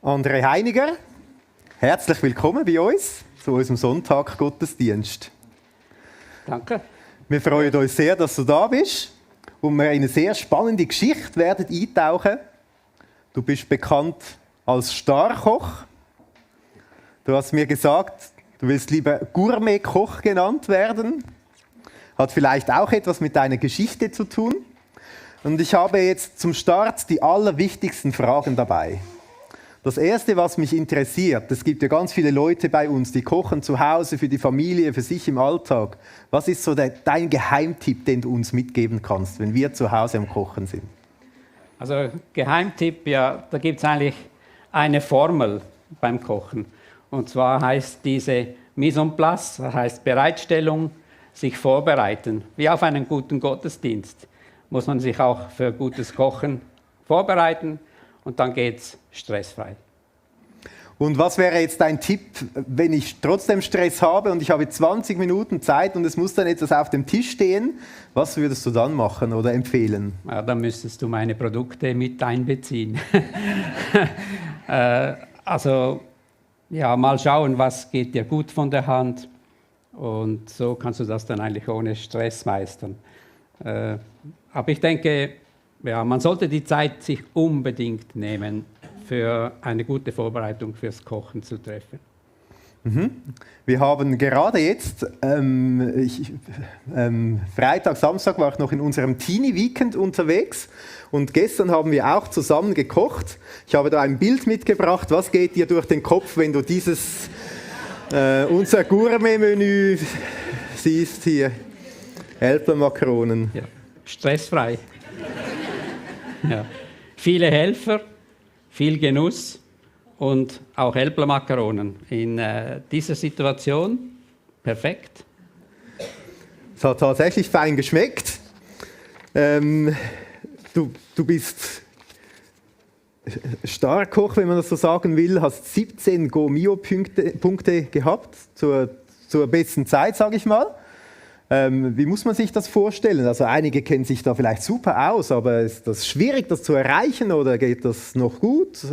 André Heiniger, herzlich willkommen bei uns zu unserem Sonntag-Gottesdienst. Danke. Wir freuen uns sehr, dass du da bist und wir in eine sehr spannende Geschichte werden eintauchen. Du bist bekannt als Starkoch. Du hast mir gesagt, du willst lieber Gourmet-Koch genannt werden. Hat vielleicht auch etwas mit deiner Geschichte zu tun. Und ich habe jetzt zum Start die allerwichtigsten Fragen dabei. Das Erste, was mich interessiert, es gibt ja ganz viele Leute bei uns, die kochen zu Hause, für die Familie, für sich im Alltag. Was ist so dein Geheimtipp, den du uns mitgeben kannst, wenn wir zu Hause am Kochen sind? Also Geheimtipp, ja, da gibt es eigentlich eine Formel beim Kochen. Und zwar heißt diese Mise en place, das heißt Bereitstellung, sich vorbereiten. Wie auf einen guten Gottesdienst muss man sich auch für gutes Kochen vorbereiten. Und dann geht es stressfrei. Und was wäre jetzt dein Tipp, wenn ich trotzdem Stress habe und ich habe 20 Minuten Zeit und es muss dann etwas auf dem Tisch stehen? Was würdest du dann machen oder empfehlen? Ja, dann müsstest du meine Produkte mit einbeziehen. Also ja, mal schauen, was geht dir gut von der Hand. Und so kannst du das dann eigentlich ohne Stress meistern. Aber ich denke, ja, man sollte die Zeit sich unbedingt nehmen, für eine gute Vorbereitung fürs Kochen zu treffen. Mhm. Wir haben gerade jetzt, Freitag, Samstag war ich noch in unserem Teenie-Weekend unterwegs und gestern haben wir auch zusammen gekocht. Ich habe da ein Bild mitgebracht. Was geht dir durch den Kopf, wenn du dieses, unser Gourmet-Menü siehst hier? Erdbeermakronen. Ja, stressfrei. Ja. Viele Helfer, viel Genuss und auch Erdbeermakronen. In dieser Situation perfekt. Es hat tatsächlich fein geschmeckt. Du bist Starkoch, wenn man das so sagen will, hast 17 Go-Mio-Punkte gehabt zur besten Zeit, sage ich mal. Wie muss man sich das vorstellen? Also einige kennen sich da vielleicht super aus, aber ist das schwierig, das zu erreichen oder geht das noch gut?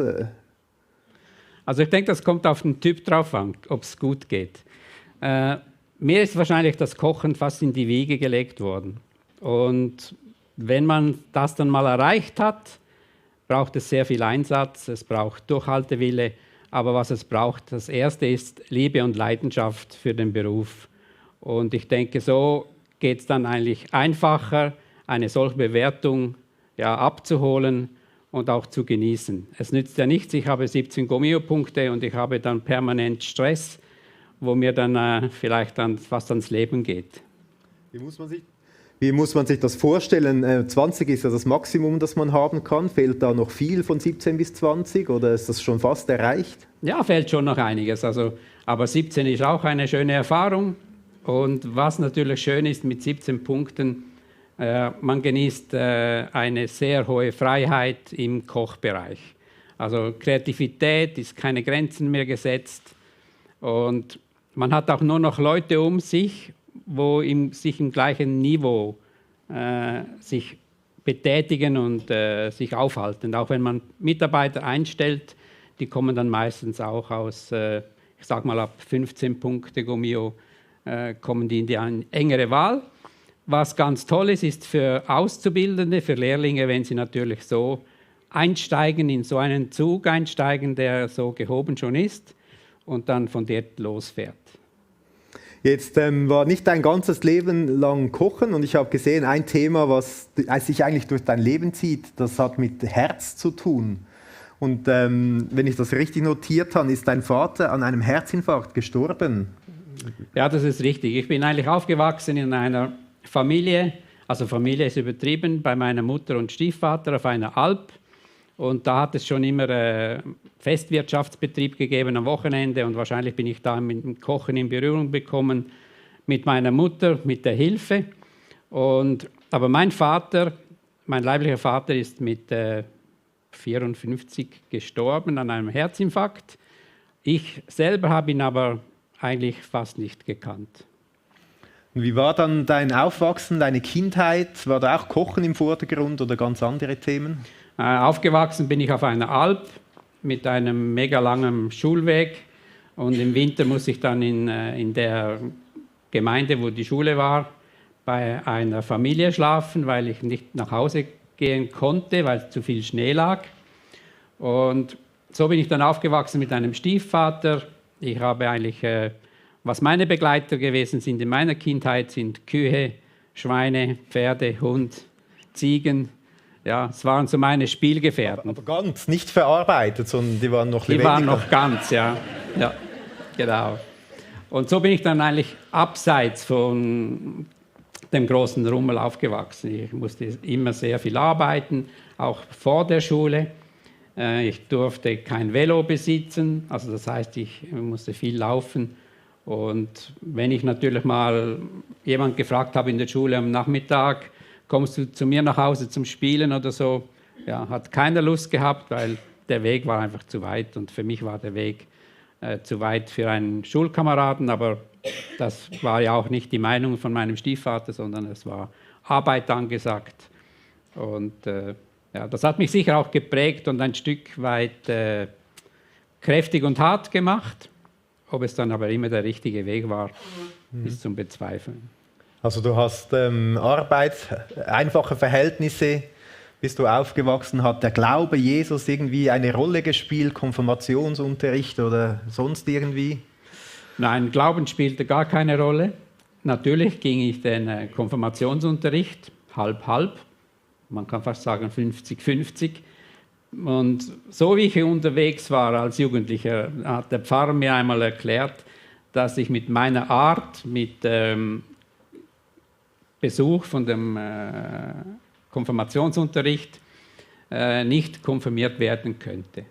Also ich denke, das kommt auf den Typ drauf an, ob es gut geht. Mir ist wahrscheinlich das Kochen fast in die Wiege gelegt worden. Und wenn man das dann mal erreicht hat, braucht es sehr viel Einsatz, es braucht Durchhaltewille, aber was es braucht, das Erste ist Liebe und Leidenschaft für den Beruf. Und ich denke, so geht es dann eigentlich einfacher, eine solche Bewertung abzuholen und auch zu genießen. Es nützt ja nichts, ich habe 17 Go-Mio-Punkte und ich habe dann permanent Stress, wo mir dann vielleicht dann fast ans Leben geht. Wie muss man sich das vorstellen? 20 ist ja das Maximum, das man haben kann. Fehlt da noch viel von 17 bis 20 oder ist das schon fast erreicht? Ja, fehlt schon noch einiges. Aber 17 ist auch eine schöne Erfahrung. Und was natürlich schön ist mit 17 Punkten, man genießt eine sehr hohe Freiheit im Kochbereich. Also Kreativität ist keine Grenzen mehr gesetzt und man hat auch nur noch Leute um sich, wo sich im gleichen Niveau sich betätigen und sich aufhalten. Auch wenn man Mitarbeiter einstellt, die kommen dann meistens auch aus, ich sage mal ab 15 Punkte Go-Mio, kommen die in die engere Wahl. Was ganz toll ist für Auszubildende, für Lehrlinge, wenn sie natürlich so einsteigen, in so einen Zug einsteigen, der so gehoben schon ist und dann von dort losfährt. Jetzt war nicht dein ganzes Leben lang Kochen und ich habe gesehen, ein Thema, was sich eigentlich durch dein Leben zieht, das hat mit Herz zu tun. Und wenn ich das richtig notiert habe, ist dein Vater an einem Herzinfarkt gestorben. Ja, das ist richtig. Ich bin eigentlich aufgewachsen in einer Familie, also Familie ist übertrieben, bei meiner Mutter und Stiefvater auf einer Alp. Und da hat es schon immer Festwirtschaftsbetrieb gegeben am Wochenende und wahrscheinlich bin ich da mit dem Kochen in Berührung gekommen mit meiner Mutter, mit der Hilfe. Aber mein leiblicher Vater ist mit 54 gestorben an einem Herzinfarkt. Ich selber habe ihn aber eigentlich fast nicht gekannt. Wie war dann dein Aufwachsen, deine Kindheit? War da auch Kochen im Vordergrund oder ganz andere Themen? Aufgewachsen bin ich auf einer Alp mit einem mega langen Schulweg. Und im Winter muss ich dann in der Gemeinde, wo die Schule war, bei einer Familie schlafen, weil ich nicht nach Hause gehen konnte, weil zu viel Schnee lag. Und so bin ich dann aufgewachsen mit einem Stiefvater. Ich habe eigentlich, was meine Begleiter gewesen sind in meiner Kindheit, sind Kühe, Schweine, Pferde, Hund, Ziegen. Ja, es waren so meine Spielgefährten. Aber ganz, nicht verarbeitet, sondern die waren noch lebendig. Die waren noch ganz, ja. Ja, genau. Und so bin ich dann eigentlich abseits von dem großen Rummel aufgewachsen. Ich musste immer sehr viel arbeiten, auch vor der Schule. Ich durfte kein Velo besitzen, also das heißt, ich musste viel laufen. Und wenn ich natürlich mal jemand gefragt habe in der Schule am Nachmittag, kommst du zu mir nach Hause zum Spielen oder so, ja, hat keiner Lust gehabt, weil der Weg war einfach zu weit. Und für mich war der Weg zu weit für einen Schulkameraden, aber das war ja auch nicht die Meinung von meinem Stiefvater, sondern es war Arbeit angesagt. Und ja, das hat mich sicher auch geprägt und ein Stück weit kräftig und hart gemacht. Ob es dann aber immer der richtige Weg war, ist zum Bezweifeln. Also du hast Arbeit, einfache Verhältnisse, bist du aufgewachsen, hat der Glaube Jesus irgendwie eine Rolle gespielt, Konfirmationsunterricht oder sonst irgendwie? Nein, Glauben spielte gar keine Rolle. Natürlich ging ich den Konfirmationsunterricht halb-halb, man kann fast sagen 50-50. Und so wie ich unterwegs war als Jugendlicher, hat der Pfarrer mir einmal erklärt, dass ich mit meiner Art, mit Besuch von dem Konfirmationsunterricht nicht konfirmiert werden könnte.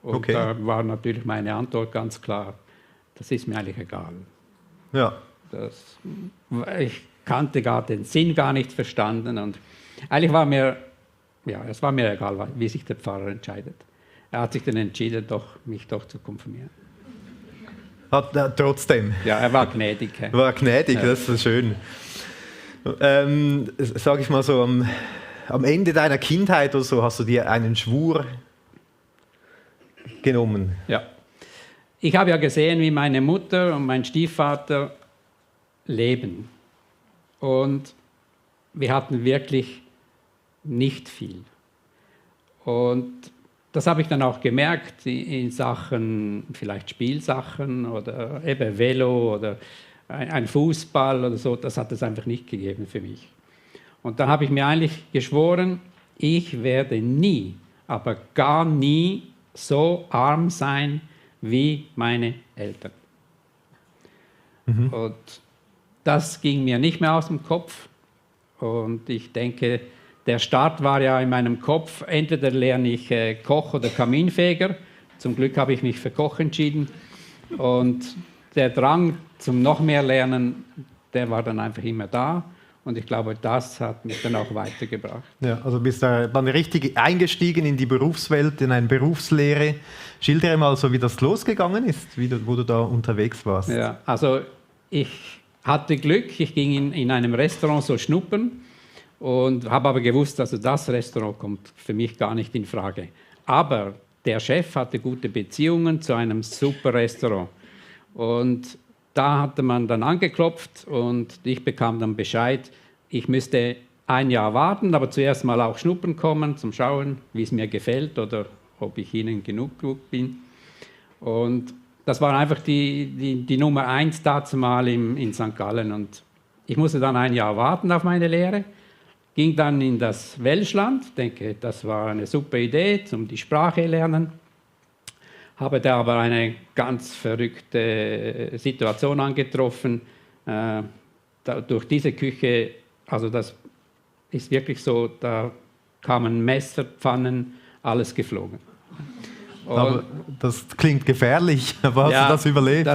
Und okay. Da war natürlich meine Antwort ganz klar, das ist mir eigentlich egal. Ja. Ich kannte den Sinn gar nicht verstanden und eigentlich war mir, ja, es war mir egal, wie sich der Pfarrer entscheidet. Er hat sich dann entschieden, mich doch zu konfirmieren. Trotzdem? Ja, er war gnädig. War gnädig, ja. Das ist schön. Sag ich mal so, am Ende deiner Kindheit oder so hast du dir einen Schwur genommen. Ja. Ich habe ja gesehen, wie meine Mutter und mein Stiefvater leben. Und wir hatten wirklich nicht viel. Und das habe ich dann auch gemerkt in Sachen, vielleicht Spielsachen oder eben Velo oder ein Fußball oder so, das hat es einfach nicht gegeben für mich. Und dann habe ich mir eigentlich geschworen, ich werde nie, aber gar nie so arm sein wie meine Eltern. Und das ging mir nicht mehr aus dem Kopf. Und ich denke, der Start war ja in meinem Kopf, entweder lerne ich Koch oder Kaminfeger. Zum Glück habe ich mich für Koch entschieden. Und der Drang zum noch mehr Lernen, der war dann einfach immer da. Und ich glaube, das hat mich dann auch weitergebracht. Ja, also bist du dann richtig eingestiegen in die Berufswelt, in eine Berufslehre. Schildere mal so, wie das losgegangen ist, wo du da unterwegs warst. Ja, also ich hatte Glück, ich ging in einem Restaurant so schnuppern und habe aber gewusst, also das Restaurant kommt für mich gar nicht in Frage. Aber der Chef hatte gute Beziehungen zu einem super Restaurant. Und da hatte man dann angeklopft und ich bekam dann Bescheid, ich müsste ein Jahr warten, aber zuerst mal auch schnuppern kommen, zum Schauen, wie es mir gefällt oder ob ich ihnen genug bin. Und das war einfach die Nummer 1 dazumal in St. Gallen. Und ich musste dann ein Jahr warten auf meine Lehre, ging dann in das Welschland, denke, das war eine super Idee, um die Sprache lernen. Habe da aber eine ganz verrückte Situation angetroffen. Durch diese Küche, also das ist wirklich so, da kamen Messer, Pfannen, alles geflogen. Aber das klingt gefährlich, aber hast du das überlebt?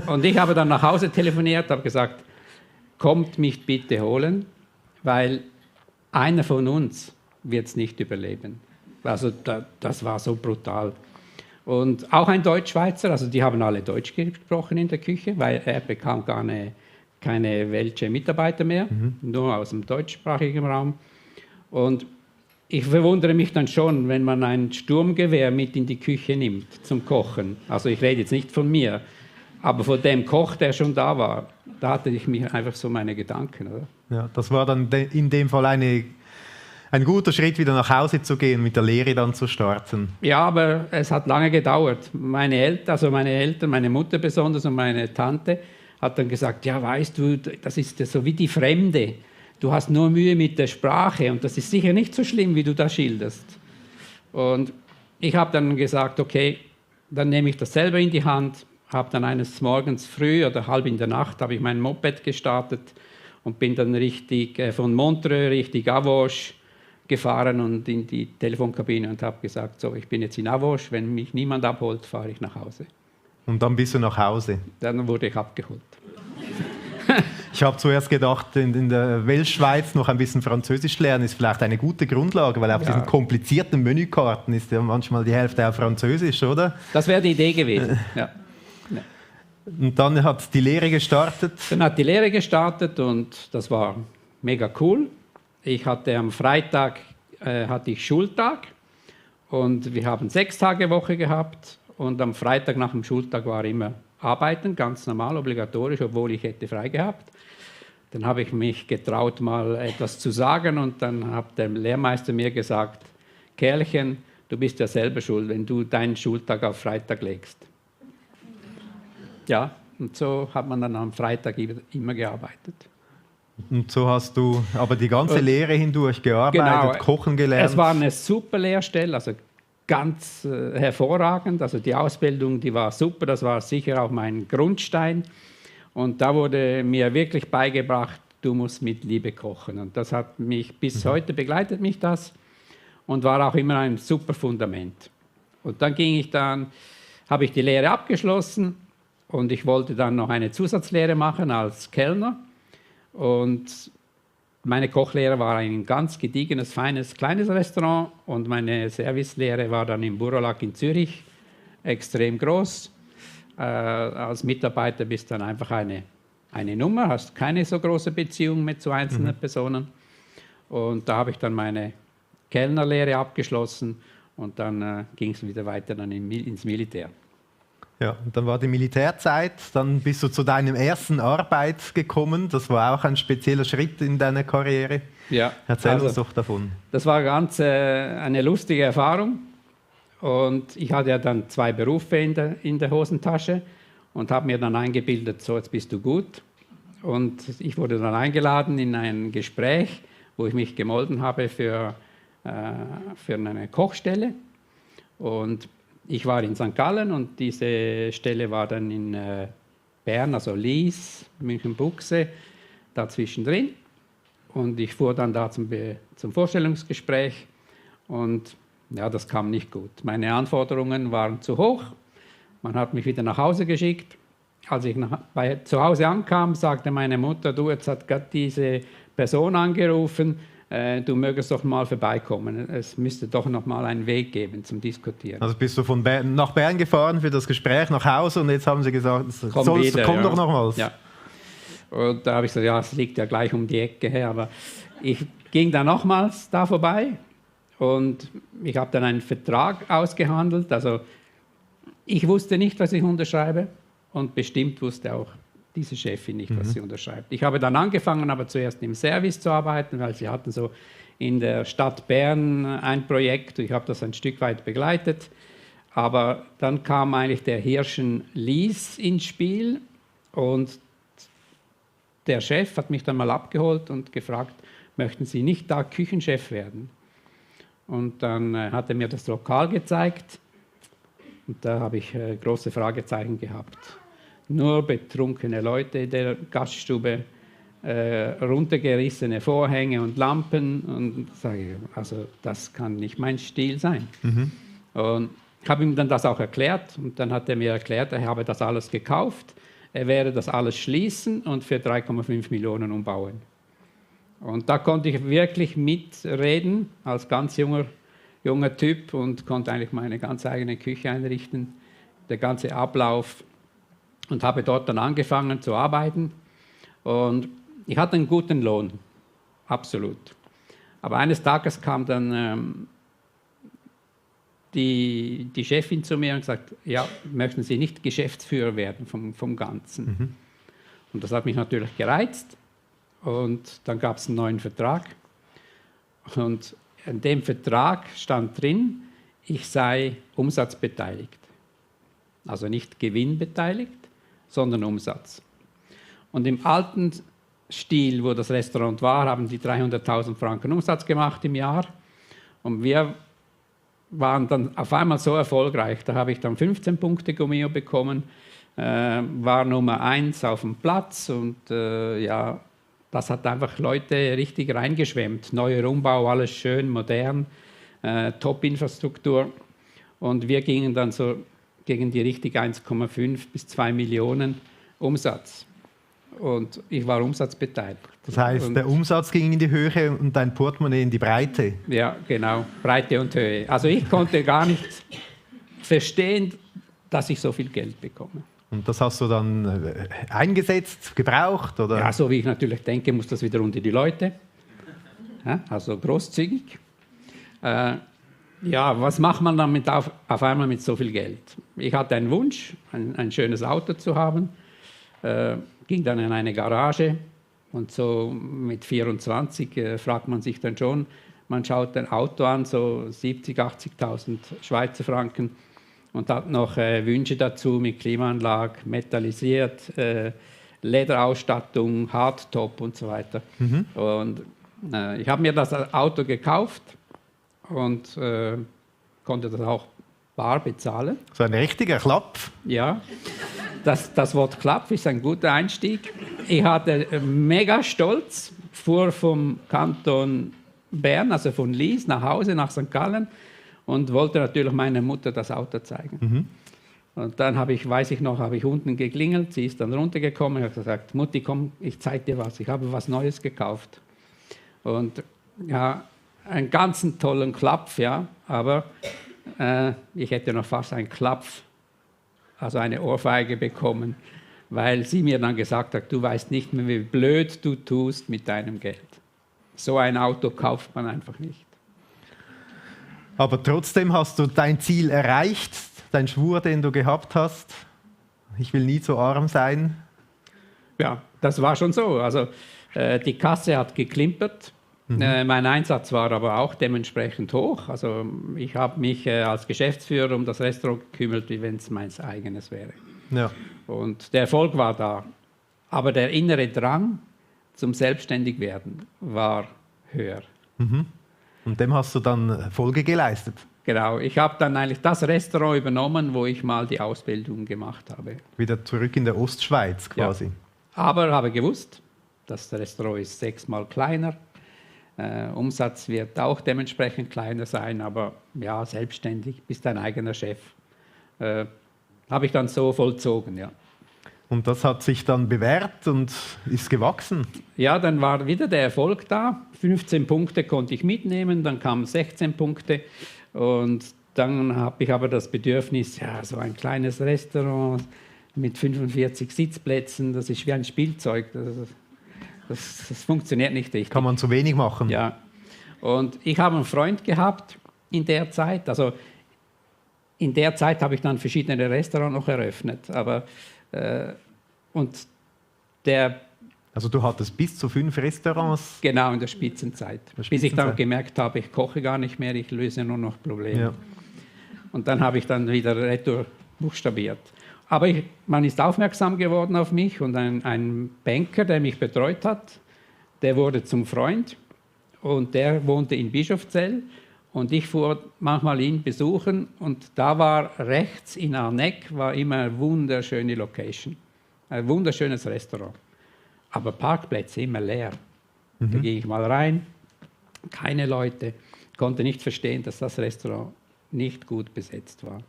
Und ich habe dann nach Hause telefoniert, habe gesagt, kommt mich bitte holen, weil einer von uns wird es nicht überleben. Also das war so brutal. Und auch ein Deutschschweizer, also die haben alle Deutsch gesprochen in der Küche, weil er bekam keine welche Mitarbeiter mehr, nur aus dem deutschsprachigen Raum. Und ich verwundere mich dann schon, wenn man ein Sturmgewehr mit in die Küche nimmt zum Kochen. Also ich rede jetzt nicht von mir, aber von dem Koch, der schon da war. Da hatte ich mir einfach so meine Gedanken. Oder? Ja, das war dann in dem Fall ein guter Schritt, wieder nach Hause zu gehen, mit der Lehre dann zu starten. Ja, aber es hat lange gedauert. Meine Eltern, meine Mutter besonders und meine Tante, hat dann gesagt, ja, weißt du, das ist ja so wie die Fremde. Du hast nur Mühe mit der Sprache und das ist sicher nicht so schlimm, wie du das schilderst. Und ich habe dann gesagt, okay, dann nehme ich das selber in die Hand, habe dann eines Morgens früh oder halb in der Nacht habe ich mein Moped gestartet und bin dann von Montreux Richtung Avauches gefahren und in die Telefonkabine und habe gesagt, so, ich bin jetzt in Avauches, wenn mich niemand abholt, fahre ich nach Hause. Und dann bist du nach Hause? Dann wurde ich abgeholt. Ich habe zuerst gedacht, in der Weltschweiz noch ein bisschen Französisch lernen ist vielleicht eine gute Grundlage, weil auf diesen komplizierten Menükarten ist ja manchmal die Hälfte auch Französisch, oder? Das wäre die Idee gewesen, ja. Und dann hat die Lehre gestartet? Dann hat die Lehre gestartet und das war mega cool. Ich hatte am Freitag hatte ich Schultag und wir haben 6-Tage-Woche gehabt und am Freitag nach dem Schultag war immer Arbeiten, ganz normal, obligatorisch, obwohl ich hätte frei gehabt. Dann habe ich mich getraut, mal etwas zu sagen und dann hat der Lehrmeister mir gesagt, Kerlchen, du bist ja selber schuld, wenn du deinen Schultag auf Freitag legst. Ja, und so hat man dann am Freitag immer gearbeitet. Und so hast du aber die ganze Lehre hindurch gearbeitet, kochen gelernt. Es war eine super Lehrstelle, also ganz hervorragend. Also die Ausbildung, die war super, das war sicher auch mein Grundstein. Und da wurde mir wirklich beigebracht, du musst mit Liebe kochen. Und das hat mich bis heute begleitet mich das und war auch immer ein super Fundament. Und dann habe ich die Lehre abgeschlossen und ich wollte dann noch eine Zusatzlehre machen als Kellner. Und meine Kochlehre war ein ganz gediegenes, feines, kleines Restaurant und meine Servicelehre war dann im Burolac in Zürich, extrem groß. Als Mitarbeiter bist du dann einfach eine Nummer, hast keine so große Beziehung mit zu einzelnen Personen. Und da habe ich dann meine Kellnerlehre abgeschlossen und dann ging es wieder weiter dann ins Militär. Ja, und dann war die Militärzeit, dann bist du zu deinem ersten Arbeit gekommen. Das war auch ein spezieller Schritt in deiner Karriere. Ja, erzähl uns doch davon. Das war ganz eine lustige Erfahrung. Und ich hatte ja dann 2 Berufe in der Hosentasche und habe mir dann eingebildet, so jetzt bist du gut. Und ich wurde dann eingeladen in ein Gespräch, wo ich mich gemolden habe für eine Kochstelle. Und ich war in St. Gallen und diese Stelle war dann in Bern, also Lies, München-Buchse, dazwischen drin. Und ich fuhr dann da zum Vorstellungsgespräch und ja, das kam nicht gut. Meine Anforderungen waren zu hoch. Man hat mich wieder nach Hause geschickt. Als ich zu Hause ankam, sagte meine Mutter, du, jetzt hat gerade diese Person angerufen, du mögest doch mal vorbeikommen. Es müsste doch noch mal einen Weg geben zum Diskutieren. Also bist du von Bern nach Bern gefahren für das Gespräch nach Hause und jetzt haben sie gesagt, komm doch nochmals. Ja. Und da habe ich gesagt, ja, es liegt ja gleich um die Ecke her. Aber ich ging dann nochmals da vorbei und ich habe dann einen Vertrag ausgehandelt. Also ich wusste nicht, was ich unterschreibe und bestimmt wusste auch diese Chefin nicht, was sie unterschreibt. Ich habe dann angefangen, aber zuerst im Service zu arbeiten, weil sie hatten so in der Stadt Bern ein Projekt. Ich habe das ein Stück weit begleitet. Aber dann kam eigentlich der Hirschen Lies ins Spiel und der Chef hat mich dann mal abgeholt und gefragt, möchten Sie nicht da Küchenchef werden? Und dann hat er mir das Lokal gezeigt und da habe ich große Fragezeichen gehabt. Nur betrunkene Leute in der Gaststube, runtergerissene Vorhänge und Lampen. Und sage ich, also das kann nicht mein Stil sein. Und ich habe ihm dann das auch erklärt. Und dann hat er mir erklärt, er habe das alles gekauft. Er werde das alles schließen und für 3,5 Millionen umbauen. Und da konnte ich wirklich mitreden als ganz junger Typ und konnte eigentlich meine ganz eigene Küche einrichten. Der ganze Ablauf. Und habe dort dann angefangen zu arbeiten und ich hatte einen guten Lohn, absolut. Aber eines Tages kam dann die Chefin zu mir und gesagt, ja, möchten Sie nicht Geschäftsführer werden vom Ganzen? Und das hat mich natürlich gereizt. Und dann gab es einen neuen Vertrag. Und in dem Vertrag stand drin, ich sei umsatzbeteiligt. Also nicht gewinnbeteiligt, sondern Umsatz. Und im alten Stil, wo das Restaurant war, haben die 300.000 Franken Umsatz gemacht im Jahr. Und wir waren dann auf einmal so erfolgreich. Da habe ich dann 15 Punkte Gomeo bekommen, war Nummer 1 auf dem Platz und ja, das hat einfach Leute richtig reingeschwemmt. Neuer Umbau, alles schön, modern, Top-Infrastruktur. Und wir gingen dann so gegen die richtig 1,5 bis 2 Millionen Umsatz. Und ich war umsatzbeteiligt. Das heißt, und der Umsatz ging in die Höhe und dein Portemonnaie in die Breite. Ja, genau, Breite und Höhe. Also ich konnte gar nicht verstehen, dass ich so viel Geld bekomme. Und das hast du dann eingesetzt, gebraucht? Oder? Ja, so wie ich natürlich denke, muss das wieder unter die Leute. Ja, also großzügig. Ja, was macht man damit auf einmal mit so viel Geld? Ich hatte einen Wunsch, ein schönes Auto zu haben. Ging dann in eine Garage und so mit 24 fragt man sich dann schon, man schaut ein Auto an, so 70.000, 80.000 Schweizer Franken und hat noch Wünsche dazu mit Klimaanlage, metallisiert, Lederausstattung, Hardtop und so weiter. Und ich habe mir das Auto gekauft und konnte das auch bar bezahlen. So ein richtiger Klapp. Ja. Das Wort Klapp ist ein guter Einstieg. Ich hatte mega Stolz, fuhr vom Kanton Bern, also von Lies, nach Hause, nach St. Gallen und wollte natürlich meiner Mutter das Auto zeigen. Und dann habe ich unten geklingelt, sie ist dann runtergekommen und hat gesagt, Mutti, komm, ich zeige dir was, ich habe was Neues gekauft. Und ja, einen ganz tollen Klapp, ja, aber ich hätte noch fast einen Klapf, also eine Ohrfeige bekommen, weil sie mir dann gesagt hat, du weißt nicht mehr, wie blöd du tust mit deinem Geld. So ein Auto kauft man einfach nicht. Aber trotzdem hast du dein Ziel erreicht, dein Schwur, den du gehabt hast. Ich will nie so arm sein. Ja, das war schon so. Also die Kasse hat geklimpert. Mein Einsatz war aber auch dementsprechend hoch. Also ich habe mich als Geschäftsführer um das Restaurant gekümmert, wie wenn es mein eigenes wäre. Ja. Und der Erfolg war da. Aber der innere Drang zum Selbstständigwerden war höher. Und dem hast du dann Folge geleistet? Genau, ich habe dann eigentlich das Restaurant übernommen, wo ich mal die Ausbildung gemacht habe. Wieder zurück in der Ostschweiz quasi. Ja. Aber habe gewusst, das Restaurant ist 6-mal kleiner. Umsatz wird auch dementsprechend kleiner sein, aber ja, selbstständig, bist dein eigener Chef. Habe ich dann so vollzogen, ja. Und das hat sich dann bewährt und ist gewachsen? Ja, dann war wieder der Erfolg da. 15 Punkte konnte ich mitnehmen, dann kamen 16 Punkte und dann habe ich aber das Bedürfnis, ja, so ein kleines Restaurant mit 45 Sitzplätzen, das ist wie ein Spielzeug. Das funktioniert nicht richtig. Kann man zu wenig machen? Ja. Und ich habe einen Freund gehabt in der Zeit. Also in der Zeit habe ich dann verschiedene Restaurants noch eröffnet. Aber und der. Also du hattest bis zu 5 Restaurants? Genau, in der Spitzenzeit. Bis ich dann gemerkt habe, ich koche gar nicht mehr, ich löse nur noch Probleme. Ja. Und dann habe ich dann wieder retour buchstabiert. Aber man ist aufmerksam geworden auf mich und ein Banker, der mich betreut hat, der wurde zum Freund und der wohnte in Bischofszell und ich fuhr manchmal ihn besuchen und da war rechts in Arneck war immer eine wunderschöne Location, ein wunderschönes Restaurant, aber Parkplätze immer leer. Da ging ich mal rein, keine Leute, konnte nicht verstehen, dass das Restaurant nicht gut besetzt war.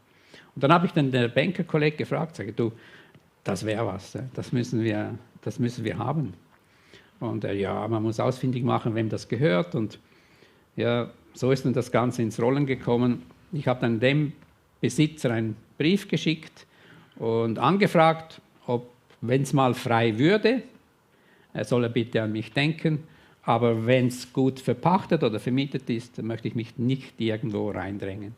Und dann habe ich den Bankerkollegen gefragt, sage, du, das wäre was, das müssen wir haben. Und ja, man muss ausfindig machen, wem das gehört. Und ja, so ist dann das Ganze ins Rollen gekommen. Ich habe dann dem Besitzer einen Brief geschickt und angefragt, ob, wenn es mal frei würde, er solle bitte an mich denken. Aber wenn es gut verpachtet oder vermietet ist, dann möchte ich mich nicht irgendwo reindrängen.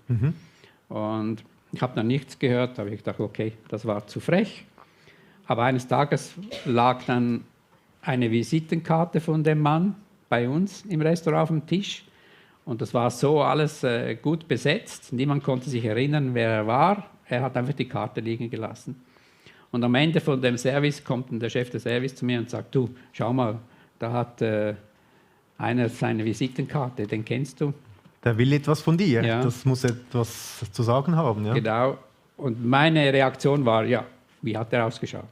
Und ich habe dann nichts gehört, da habe ich gedacht, okay, das war zu frech. Aber eines Tages lag dann eine Visitenkarte von dem Mann bei uns im Restaurant auf dem Tisch. Und das war so alles gut besetzt. Niemand konnte sich erinnern, wer er war. Er hat einfach die Karte liegen gelassen. Und am Ende von dem Service kommt dann der Chef des Service zu mir und sagt, du, schau mal, da hat einer seine Visitenkarte, den kennst du? Der will etwas von dir. Ja. Das muss etwas zu sagen haben. Ja? Genau. Und meine Reaktion war, ja, wie hat er ausgeschaut?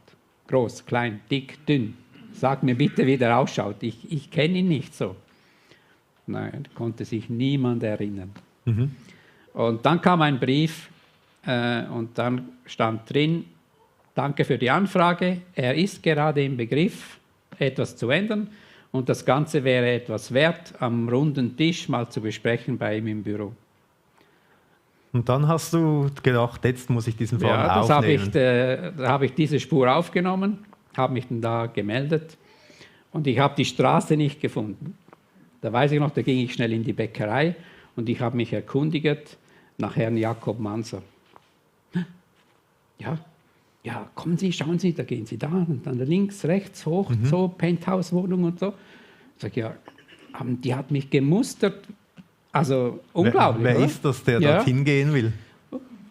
Groß, klein, dick, dünn. Sag mir bitte, wie der ausschaut. Ich kenne ihn nicht so. Nein, konnte sich niemand erinnern. Und dann kam ein Brief und dann stand drin, danke für die Anfrage. Er ist gerade im Begriff, etwas zu ändern. Und das Ganze wäre etwas wert, am runden Tisch mal zu besprechen bei ihm im Büro. Und dann hast du gedacht, jetzt muss ich diesen Fall aufnehmen. Da habe ich diese Spur aufgenommen, habe mich dann da gemeldet und ich habe die Straße nicht gefunden. Da weiß ich noch, da ging ich schnell in die Bäckerei und ich habe mich erkundigt nach Herrn Jakob Manser. Ja, kommen Sie, schauen Sie, da gehen Sie da und dann links, rechts, hoch, so, Penthouse-Wohnung und so. Ich sage, ja, die hat mich gemustert. Also unglaublich. Wer oder? ist das, der dorthin gehen will?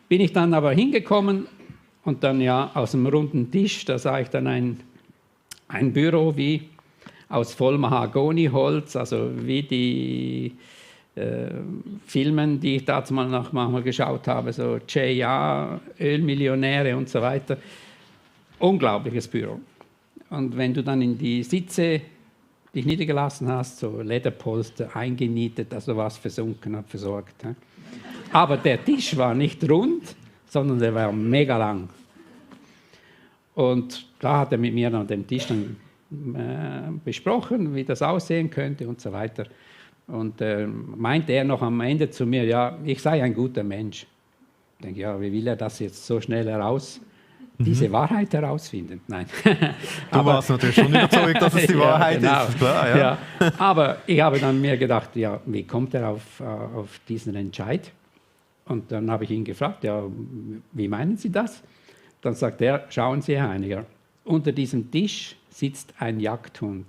Bin ich dann aber hingekommen und dann aus dem runden Tisch, da sah ich dann ein Büro wie aus Vollmahagoniholz, also wie die Filmen, die ich dazu mal noch manchmal geschaut habe, so J.A., Ölmillionäre und so weiter. Unglaubliches Büro. Und wenn du dann in die Sitze dich niedergelassen hast, so Lederpolster eingenietet, also was versunken hat, versorgt. Aber der Tisch war nicht rund, sondern der war mega lang. Und da hat er mit mir an dem Tisch dann besprochen, wie das aussehen könnte und so weiter. Und meinte er noch am Ende zu mir, ja, ich sei ein guter Mensch. Ich denke, ja, wie will er das jetzt so schnell diese Wahrheit herausfinden? Nein. Du warst natürlich schon überzeugt, dass es die Wahrheit ist. Klar, ja. Aber ich habe dann mir gedacht, ja, wie kommt er auf diesen Entscheid? Und dann habe ich ihn gefragt, ja, wie meinen Sie das? Dann sagt er, schauen Sie, Herr Heiniger, unter diesem Tisch sitzt ein Jagdhund.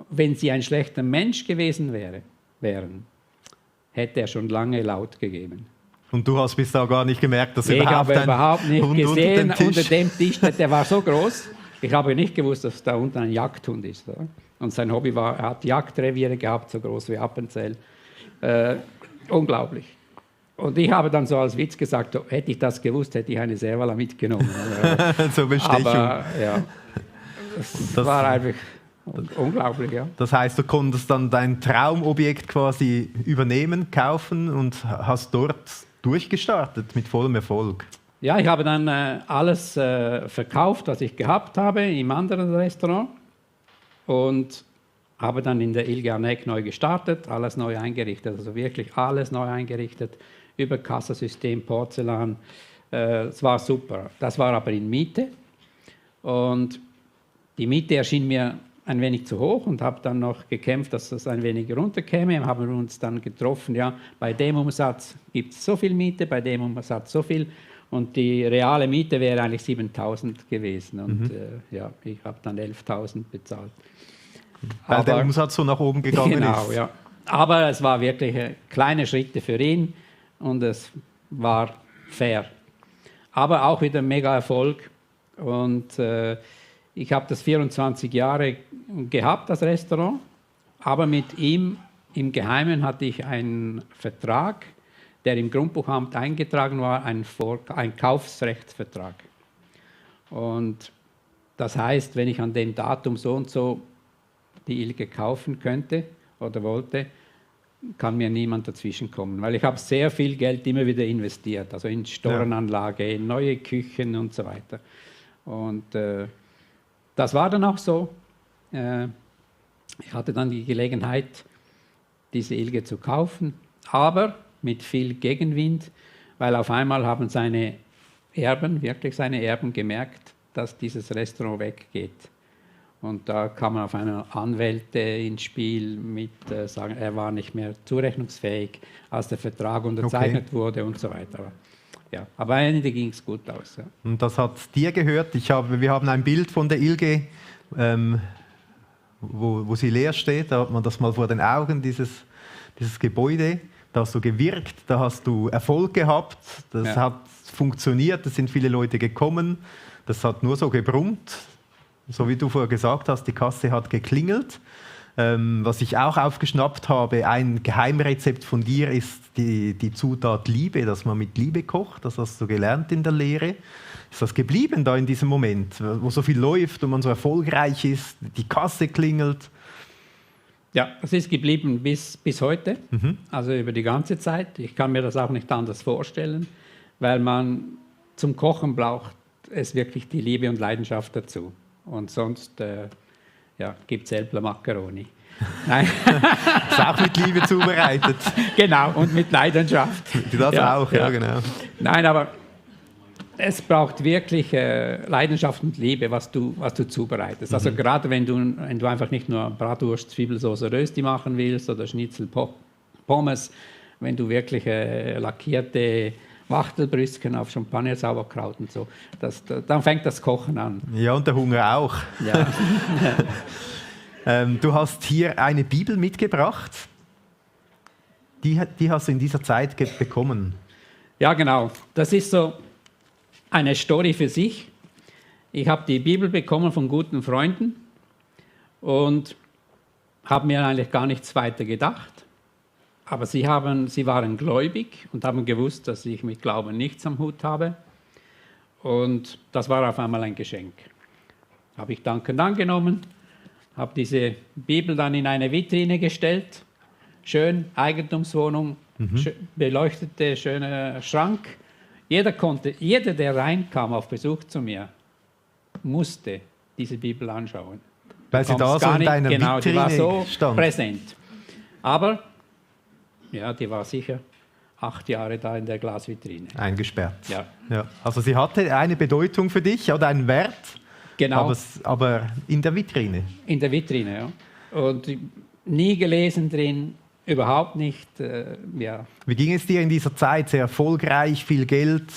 Wenn Sie ein schlechter Mensch gewesen wären, hätte er schon lange laut gegeben. Und du hast bis da gar nicht gemerkt, dass ich habe überhaupt nicht Hund gesehen unter dem Tisch, der war so groß. Ich habe nicht gewusst, dass da unten ein Jagdhund ist. Oder? Und sein Hobby war, er hat Jagdreviere gehabt, so groß wie Appenzell. Unglaublich. Und ich habe dann so als Witz gesagt, hätte ich das gewusst, hätte ich eine Servala mitgenommen. Zur Bestechung. Aber ja, das war einfach unglaublich. Ja. Das heißt, du konntest dann dein Traumobjekt quasi übernehmen, kaufen und hast dort durchgestartet mit vollem Erfolg. Ja, ich habe dann alles verkauft, was ich gehabt habe im anderen Restaurant und habe dann in der Ilge Aneck neu gestartet, alles neu eingerichtet, also wirklich alles neu eingerichtet, über Kassasystem, Porzellan. Es war super. Das war aber in Miete und die Miete erschien mir ein wenig zu hoch und habe dann noch gekämpft, dass das ein wenig runterkäme. Haben wir uns dann getroffen, ja, bei dem Umsatz gibt es so viel Miete, bei dem Umsatz so viel. Und die reale Miete wäre eigentlich 7.000 gewesen. Und ja, ich habe dann 11.000 bezahlt. Weil der Umsatz so nach oben gegangen ist. Genau, ja. Aber es war wirklich kleine Schritte für ihn und es war fair. Aber auch wieder mega Erfolg. Und ich habe das 24 Jahre gehabt, das Restaurant. Aber mit ihm im Geheimen hatte ich einen Vertrag, der im Grundbuchamt eingetragen war, ein Kaufsrechtsvertrag. Und das heißt, wenn ich an dem Datum so und so die Ilge kaufen könnte oder wollte, kann mir niemand dazwischenkommen, weil ich habe sehr viel Geld immer wieder investiert, also in Storenanlage, in neue Küchen und so weiter. Und das war dann auch so. Ich hatte dann die Gelegenheit, diese Ilge zu kaufen, aber mit viel Gegenwind, weil auf einmal haben wirklich seine Erben gemerkt, dass dieses Restaurant weggeht. Und da kam man auf einmal Anwälte ins Spiel mit sagen, er war nicht mehr zurechnungsfähig, als der Vertrag unterzeichnet wurde und so weiter. Aber am Ende ging es gut aus. Ja. Und das hat dir gehört. Wir haben ein Bild von der Ilge, wo sie leer steht. Da hat man das mal vor den Augen, dieses Gebäude. Da hast du gewirkt, da hast du Erfolg gehabt. Das hat funktioniert, es sind viele Leute gekommen. Das hat nur so gebrummt. So wie du vorher gesagt hast, die Kasse hat geklingelt. Was ich auch aufgeschnappt habe, ein Geheimrezept von dir ist die Zutat Liebe, dass man mit Liebe kocht. Das hast du gelernt in der Lehre. Ist das geblieben da in diesem Moment, wo so viel läuft und man so erfolgreich ist, die Kasse klingelt? Ja, es ist geblieben bis heute, also über die ganze Zeit. Ich kann mir das auch nicht anders vorstellen, weil man zum Kochen braucht es wirklich die Liebe und Leidenschaft dazu. Und sonst gibt es Älpler Macaroni. Nein. Ist auch mit Liebe zubereitet. Genau, und mit Leidenschaft. Das auch, ja, genau. Nein, aber es braucht wirklich Leidenschaft und Liebe, was du zubereitest. Also gerade wenn du einfach nicht nur Bratwurst, Zwiebelsauce, Rösti machen willst oder Schnitzel, Pommes, wenn du wirklich lackierte Wachtelbrüsken auf Champagner, Sauerkraut und so, dann fängt das Kochen an. Ja, und der Hunger auch. Ja. Du hast hier eine Bibel mitgebracht. Die hast du in dieser Zeit bekommen. Ja, genau. Das ist so eine Story für sich. Ich habe die Bibel bekommen von guten Freunden und habe mir eigentlich gar nichts weiter gedacht. Aber sie waren gläubig und haben gewusst, dass ich mit Glauben nichts am Hut habe. Und das war auf einmal ein Geschenk. Habe ich dankend angenommen, habe diese Bibel dann in eine Vitrine gestellt. Schön, Eigentumswohnung, beleuchtete, schöner Schrank. Jeder, der reinkam auf Besuch zu mir, musste diese Bibel anschauen. Weil sie da so in deiner Vitrine die war so stand. Präsent. Aber ja, die war sicher 8 Jahre da in der Glasvitrine. Eingesperrt. Ja. Ja. Also sie hatte eine Bedeutung für dich oder einen Wert, Genau. aber in der Vitrine. In der Vitrine, ja. Und nie gelesen drin, überhaupt nicht. Ja. Wie ging es dir in dieser Zeit? Sehr erfolgreich, viel Geld.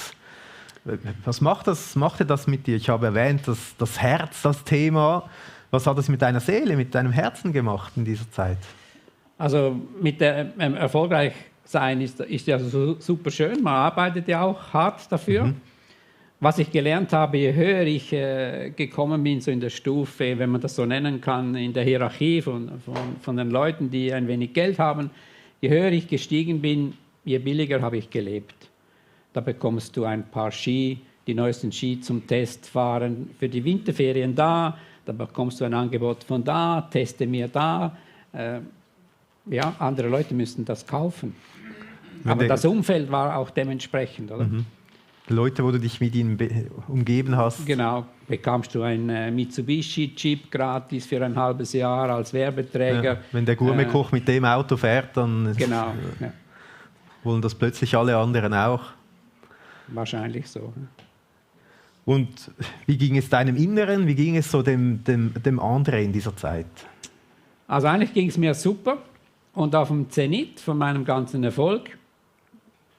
Was machte das mit dir? Ich habe erwähnt, das Herz, das Thema. Was hat es mit deiner Seele, mit deinem Herzen gemacht in dieser Zeit? Also mit dem erfolgreich sein ist ja super schön. Man arbeitet ja auch hart dafür. Was ich gelernt habe, je höher ich gekommen bin, so in der Stufe, wenn man das so nennen kann, in der Hierarchie von den Leuten, die ein wenig Geld haben, je höher ich gestiegen bin, je billiger habe ich gelebt. Da bekommst du ein paar Ski, die neuesten Ski zum Testfahren für die Winterferien da bekommst du ein Angebot von da, teste mir da. Andere Leute müssten das kaufen. Aber das Umfeld war auch dementsprechend, oder? Leute, wo du dich mit ihnen umgeben hast. Genau, bekamst du ein Mitsubishi-Jeep gratis für ein halbes Jahr als Werbeträger. Ja, wenn der Gourmetkoch mit dem Auto fährt, dann wollen das plötzlich alle anderen auch. Wahrscheinlich so. Und wie ging es deinem Inneren, wie ging es so dem André in dieser Zeit? Also eigentlich ging es mir super und auf dem Zenit von meinem ganzen Erfolg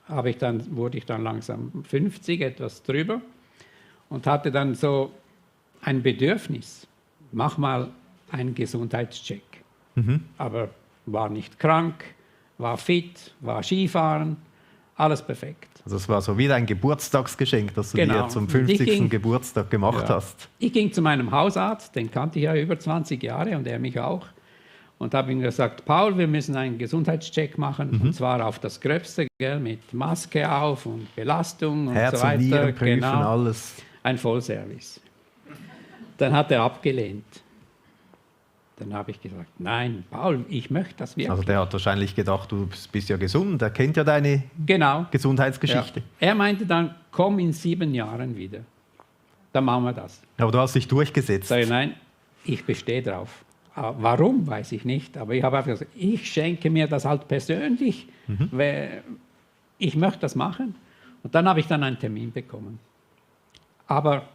wurde ich dann langsam 50, etwas drüber und hatte dann so ein Bedürfnis, mach mal einen Gesundheitscheck. Aber war nicht krank, war fit, war Skifahren, alles perfekt. Also es war so wie dein Geburtstagsgeschenk, das du dir zum 50. Geburtstag gemacht hast. Ich ging zu meinem Hausarzt, den kannte ich ja über 20 Jahre und er mich auch. Und habe ihm gesagt, Paul, wir müssen einen Gesundheitscheck machen, und zwar auf das Gröbste, gell, mit Maske auf und Belastung und Herz so weiter. Und Nieren prüfen, alles. Ein Vollservice. Dann hat er abgelehnt. Dann habe ich gesagt, nein, Paul, ich möchte das wirklich. Also der hat wahrscheinlich gedacht, du bist ja gesund, er kennt ja deine Gesundheitsgeschichte. Ja. Er meinte dann, komm in 7 Jahren wieder. Dann machen wir das. Aber du hast dich durchgesetzt. Sag ich, nein, ich bestehe drauf. Warum, weiß ich nicht. Aber ich habe einfach gesagt, ich schenke mir das halt persönlich. Ich möchte das machen. Und dann habe ich dann einen Termin bekommen. Aber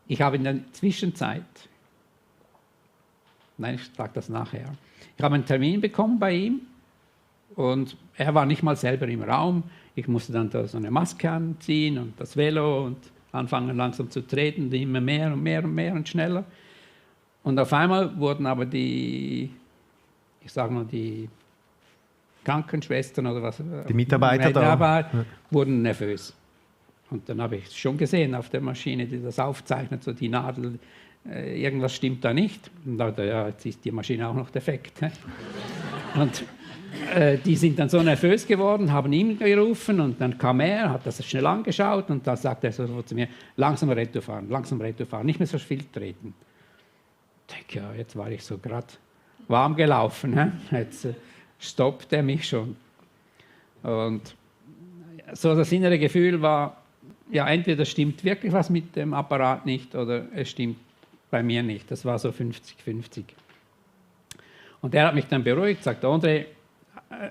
ich habe in der Zwischenzeit, nein, ich sage das nachher, ich habe einen Termin bekommen bei ihm und er war nicht mal selber im Raum. Ich musste dann da so eine Maske anziehen und das Velo und anfangen langsam zu treten, immer mehr und mehr und mehr und schneller. Und auf einmal wurden aber die Krankenschwestern oder was, Die Mitarbeiter da wurden nervös. Und dann habe ich schon gesehen auf der Maschine, die das aufzeichnet, so die Nadel, irgendwas stimmt da nicht. Und dachte, ja, jetzt ist die Maschine auch noch defekt. Und die sind dann so nervös geworden, haben ihn gerufen und dann kam er, hat das schnell angeschaut und dann sagte er so zu mir, langsam Retour fahren, nicht mehr so viel treten. Ich denke, ja, jetzt war ich so gerade warm gelaufen, jetzt stoppt er mich schon. Und so das innere Gefühl war, ja, entweder stimmt wirklich was mit dem Apparat nicht oder es stimmt bei mir nicht. Das war so 50-50. Und er hat mich dann beruhigt, sagt, André,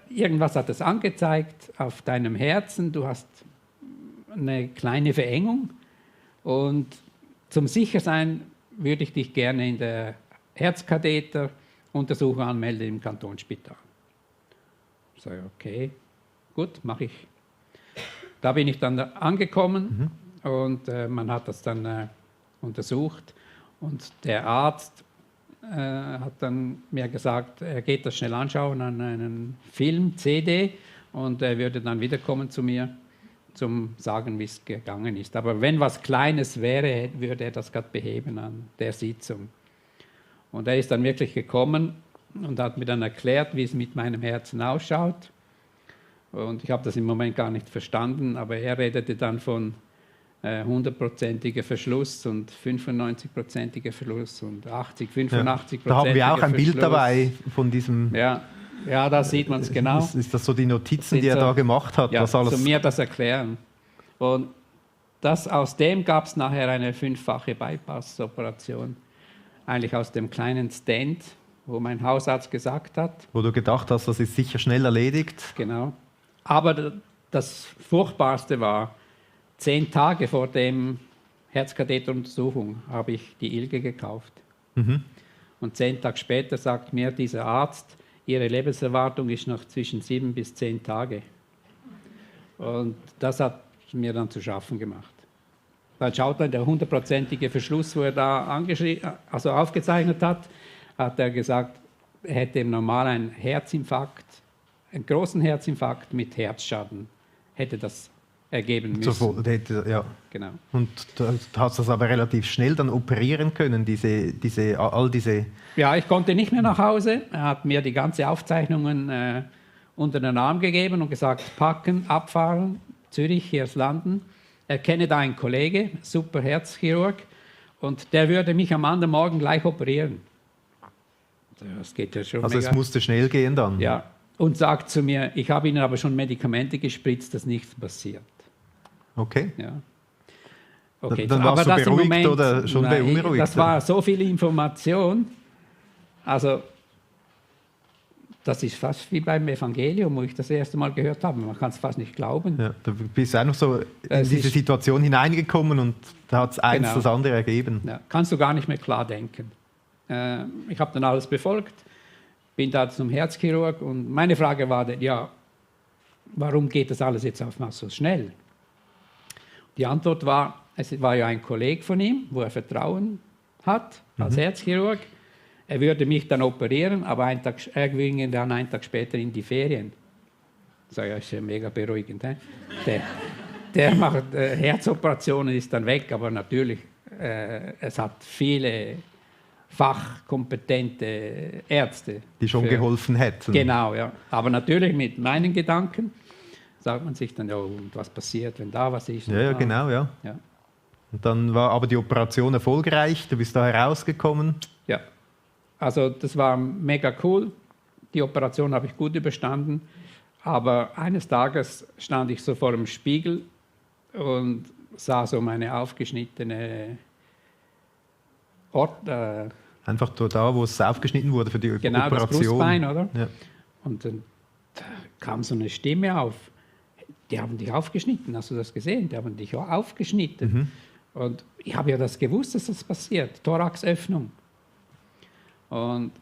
irgendwas hat es angezeigt auf deinem Herzen, du hast eine kleine Verengung und zum Sichersein würde ich dich gerne in der Herzkatheteruntersuchung anmelden im Kantonsspital. Ich sage, okay, gut, mache ich. Da bin ich dann angekommen und man hat das dann untersucht und der Arzt hat dann mir gesagt, er geht das schnell anschauen an einen Film, CD, und er würde dann wiederkommen zu mir, zum sagen, wie es gegangen ist. Aber wenn was Kleines wäre, würde er das gerade beheben an der Sitzung. Und er ist dann wirklich gekommen und hat mir dann erklärt, wie es mit meinem Herzen ausschaut. Und ich habe das im Moment gar nicht verstanden, aber er redete dann von 100%iger Verschluss und 95%iger Verschluss und 80, 85%iger Verschluss. Da haben wir auch ein Bild dabei von diesem... Ja, da sieht man es genau. Ist das so die Notizen, die er da gemacht hat? Ja, was alles zu mir das erklären. Und aus dem gab es nachher eine 5-fache Bypass-Operation. Eigentlich aus dem kleinen Stent, wo mein Hausarzt gesagt hat. Wo du gedacht hast, das ist sicher schnell erledigt. Genau. Aber das Furchtbarste war, 10 Tage vor dem Herzkatheteruntersuchung habe ich die Ilge gekauft. Und 10 Tage später sagt mir dieser Arzt, Ihre Lebenserwartung ist noch zwischen 7 bis 10 Tage. Und das hat mir dann zu schaffen gemacht. Dann schaut man, der 100%ige Verschluss, wo er da aufgezeichnet hat, hat er gesagt, er hätte im Normal einen Herzinfarkt, einen großen Herzinfarkt mit Herzschaden, hätte das ergeben müssen. Sofort, ja. Genau. Und du hast das aber relativ schnell dann operieren können, all diese... Ja, ich konnte nicht mehr nach Hause. Er hat mir die ganzen Aufzeichnungen unter den Arm gegeben und gesagt, packen, abfahren, Zürich, hier landen. Er kenne da einen Kollege, super Herzchirurg, und der würde mich am anderen Morgen gleich operieren. Das geht ja schon Also mega. Es musste schnell gehen dann? Ja, und sagt zu mir, ich habe Ihnen aber schon Medikamente gespritzt, dass nichts passiert. Okay. Ja. Okay. Dann warst aber du beruhigt oder schon beunruhigt? Das war so viel Information. Also, das ist fast wie beim Evangelium, wo ich das erste Mal gehört habe. Man kann es fast nicht glauben. Ja, da bist du einfach so in diese Situation hineingekommen und da hat es eins das andere ergeben. Ja, kannst du gar nicht mehr klar denken. Ich habe dann alles befolgt, bin da zum Herzchirurg und meine Frage war dann, ja, warum geht das alles jetzt auf einmal so schnell? Die Antwort war, es war ja ein Kollege von ihm, wo er Vertrauen hat als Herzchirurg. Er würde mich dann operieren, aber er ging dann einen Tag später in die Ferien. So, ja, ist ja mega beruhigend. Der macht Herzoperationen, ist dann weg, aber natürlich, es hat viele fachkompetente Ärzte. Die schon geholfen hätten. Genau, ja. Aber natürlich mit meinen Gedanken sagt man sich dann, ja, und was passiert, wenn da was ist. Ja, genau, ja. Und dann war aber die Operation erfolgreich, du bist da herausgekommen. Ja, also das war mega cool. Die Operation habe ich gut überstanden. Aber eines Tages stand ich so vor dem Spiegel und sah so meine aufgeschnittene Einfach da, wo es aufgeschnitten wurde für die Operation. Genau, das Brustbein, oder? Ja. Und dann kam so eine Stimme auf. Die haben dich aufgeschnitten, hast du das gesehen? Die haben dich aufgeschnitten. Und ich habe ja das gewusst, dass das passiert, Thoraxöffnung. Und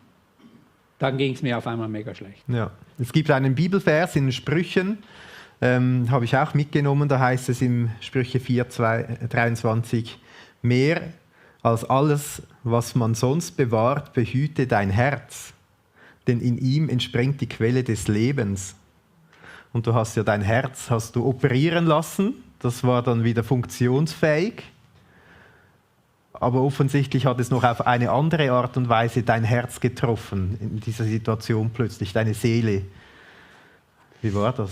dann ging es mir auf einmal mega schlecht. Ja. Es gibt einen Bibelvers in den Sprüchen, habe ich auch mitgenommen, da heißt es im Sprüche 4,23, mehr als alles, was man sonst bewahrt, behüte dein Herz, denn in ihm entspringt die Quelle des Lebens. Und du hast ja dein Herz hast du operieren lassen, das war dann wieder funktionsfähig, aber offensichtlich hat es noch auf eine andere Art und Weise dein Herz getroffen, in dieser Situation plötzlich, deine Seele. Wie war das?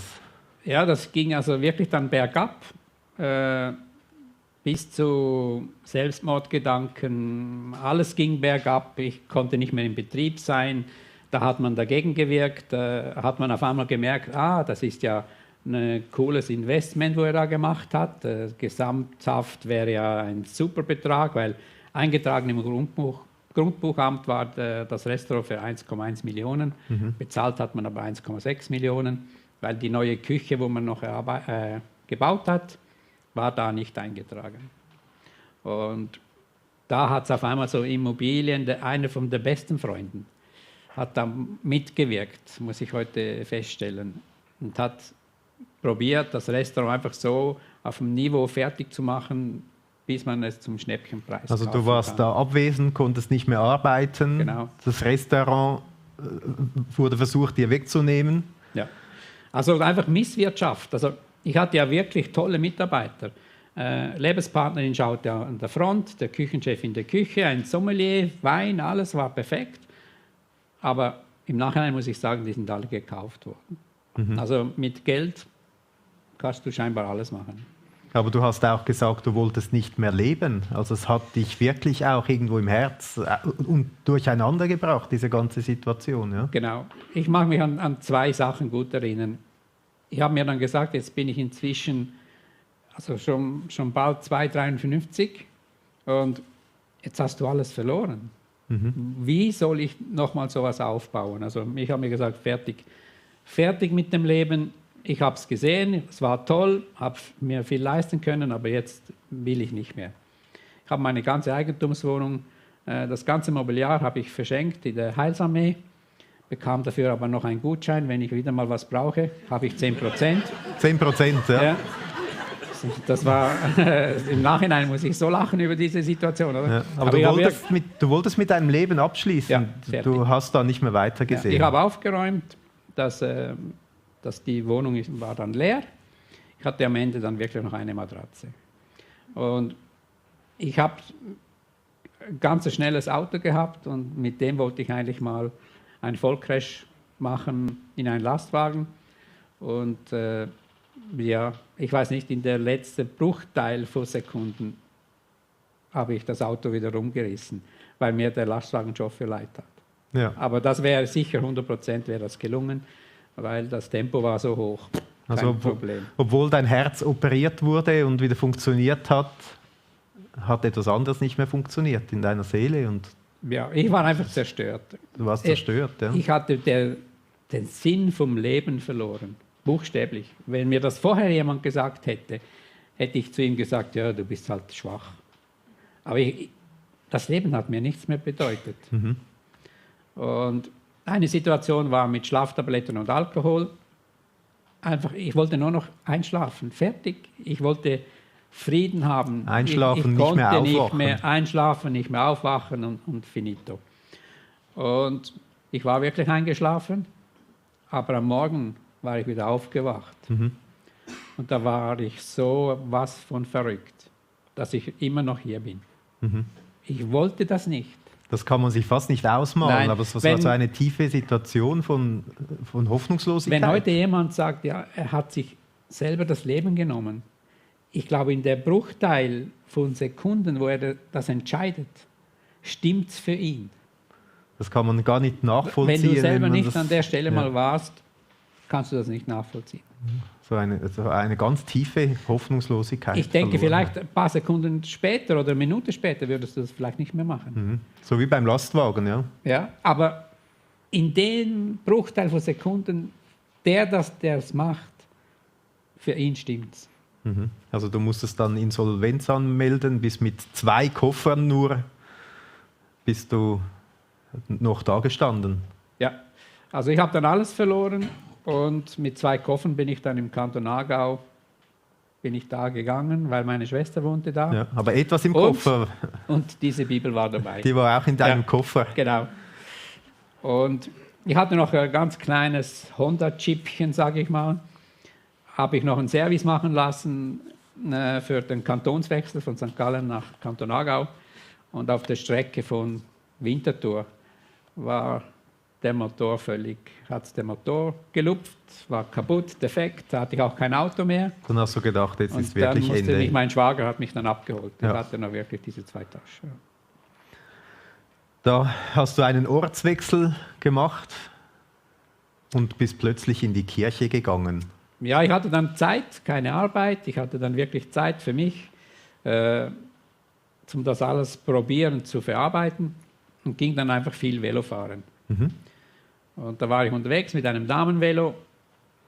Ja, das ging also wirklich dann bergab, bis zu Selbstmordgedanken. Alles ging bergab, ich konnte nicht mehr im Betrieb sein. Da hat man dagegen gewirkt, hat man auf einmal gemerkt, das ist ja ein cooles Investment, wo er da gemacht hat. Gesamthaft wäre ja ein super Betrag, weil eingetragen im Grundbuchamt war das Restaurant für 1,1 Millionen. Bezahlt hat man aber 1,6 Millionen, weil die neue Küche, wo man noch gebaut hat, war da nicht eingetragen. Und da hat es auf einmal so Immobilien, einer von den besten Freunden hat da mitgewirkt, muss ich heute feststellen, und hat probiert, das Restaurant einfach so auf dem Niveau fertig zu machen, bis man es zum Schnäppchenpreis Also kaufen du warst kann. da abwesend, konntest nicht mehr arbeiten. Genau. Das Restaurant wurde versucht, dir wegzunehmen. Ja. Also einfach Misswirtschaft. Also ich hatte ja wirklich tolle Mitarbeiter. Lebenspartnerin schaute an der Front, der Küchenchef in der Küche, ein Sommelier, Wein, alles war perfekt. Aber im Nachhinein muss ich sagen, die sind alle gekauft worden. Also mit Geld kannst du scheinbar alles machen. Aber du hast auch gesagt, du wolltest nicht mehr leben. Also es hat dich wirklich auch irgendwo im Herz durcheinander gebracht, diese ganze Situation. Ja? Genau. Ich mag mich an zwei Sachen gut erinnern. Ich habe mir dann gesagt, jetzt bin ich inzwischen also schon bald 53 und jetzt hast du alles verloren. Wie soll ich nochmal sowas aufbauen? Also ich habe mir gesagt, fertig mit dem Leben. Ich habe es gesehen, es war toll, habe mir viel leisten können, aber jetzt will ich nicht mehr. Ich habe meine ganze Eigentumswohnung, das ganze Mobiliar habe ich verschenkt in der Heilsarmee, bekam dafür aber noch einen Gutschein, wenn ich wieder mal was brauche, habe ich 10%. 10%, ja. Ja. Das war, im Nachhinein muss ich so lachen über diese Situation. Oder? Ja, aber du wolltest mit deinem Leben abschließen. Ja, du hast da nicht mehr weitergesehen. Ja, ich habe aufgeräumt, dass die Wohnung war dann leer. Ich hatte am Ende dann wirklich noch eine Matratze. Und ich habe ein ganz schnelles Auto gehabt und mit dem wollte ich eigentlich mal einen Vollcrash machen in einen Lastwagen. Und ja, ich weiß nicht, in der letzten Bruchteil von Sekunden habe ich das Auto wieder rumgerissen, weil mir der Lastwagenchauffeur leid hat. Ja. Aber das wäre sicher 100% wäre das gelungen, weil das Tempo war so hoch. Also Problem. Obwohl dein Herz operiert wurde und wieder funktioniert hat, hat etwas anderes nicht mehr funktioniert in deiner Seele und ja, ich war einfach zerstört. du warst zerstört. Ja. Ich hatte den Sinn vom Leben verloren, buchstäblich. Wenn mir das vorher jemand gesagt hätte, hätte ich zu ihm gesagt, ja, du bist halt schwach. Aber das Leben hat mir nichts mehr bedeutet. Und eine Situation war mit Schlaftabletten und Alkohol. Einfach, ich wollte nur noch einschlafen, fertig. Ich wollte Frieden haben. Einschlafen, ich nicht mehr konnte aufwachen. nicht mehr einschlafen, nicht mehr aufwachen und finito. Und ich war wirklich eingeschlafen, aber am Morgen war ich wieder aufgewacht. Und da war ich so was von verrückt, dass ich immer noch hier bin. Ich wollte das nicht. Das kann man sich fast nicht ausmalen, Nein, aber es war so eine tiefe Situation von Hoffnungslosigkeit. Wenn heute jemand sagt, ja, er hat sich selber das Leben genommen, ich glaube, in der Bruchteil von Sekunden, wo er das entscheidet, stimmt es für ihn. Das kann man gar nicht nachvollziehen. Wenn du selber man nicht an der Stelle mal warst, kannst du das nicht nachvollziehen. So eine ganz tiefe Hoffnungslosigkeit. Ich denke, verloren. vielleicht ein paar Sekunden später oder eine Minute später würdest du das vielleicht nicht mehr machen. So wie beim Lastwagen, ja. Ja, aber in dem Bruchteil von Sekunden, der es macht, für ihn stimmt's. Also du musstest dann Insolvenz anmelden, bis mit 2 Koffern nur bist du noch da gestanden. Ja, also ich habe dann alles verloren und mit 2 Koffern bin ich dann im Kanton Aargau bin ich da gegangen, weil meine Schwester wohnte da. Ja, aber etwas im Koffer. Und diese Bibel war dabei. Die war auch in deinem Koffer. Genau. Und ich hatte noch ein ganz kleines Honda-Chipchen, sage ich mal. Habe ich noch einen Service machen lassen für den Kantonswechsel von St. Gallen nach Kanton Aargau. Und auf der Strecke von Winterthur war der Motor hat der Motor gelupft, war kaputt, defekt, da hatte ich auch kein Auto mehr. Dann hast du gedacht, jetzt ist wirklich dann Ende. mein Schwager hat mich dann abgeholt. Ja. Ich hatte noch wirklich diese 2 Taschen. Da hast du einen Ortswechsel gemacht und bist plötzlich in die Kirche gegangen. Ja, ich hatte dann Zeit, keine Arbeit. Ich hatte dann wirklich Zeit für mich, um das alles probieren zu verarbeiten und ging dann einfach viel Velo fahren. Und da war ich unterwegs mit einem Damenvelo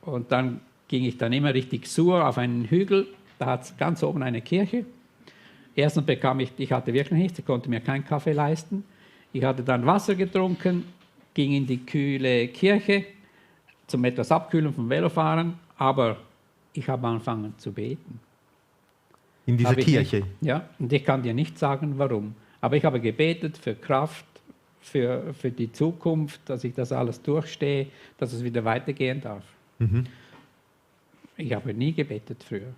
und dann ging ich dann immer richtig Sur auf einen Hügel. Da hat es ganz oben eine Kirche. Erstens bekam ich hatte wirklich nichts, ich konnte mir keinen Kaffee leisten. Ich hatte dann Wasser getrunken, ging in die kühle Kirche zum etwas Abkühlen vom Velofahren, aber ich habe angefangen zu beten. In dieser Kirche? Ja, und ich kann dir nicht sagen, warum. Aber ich habe gebetet für Kraft, für die Zukunft, dass ich das alles durchstehe, dass es wieder weitergehen darf. Ich habe nie gebetet früher.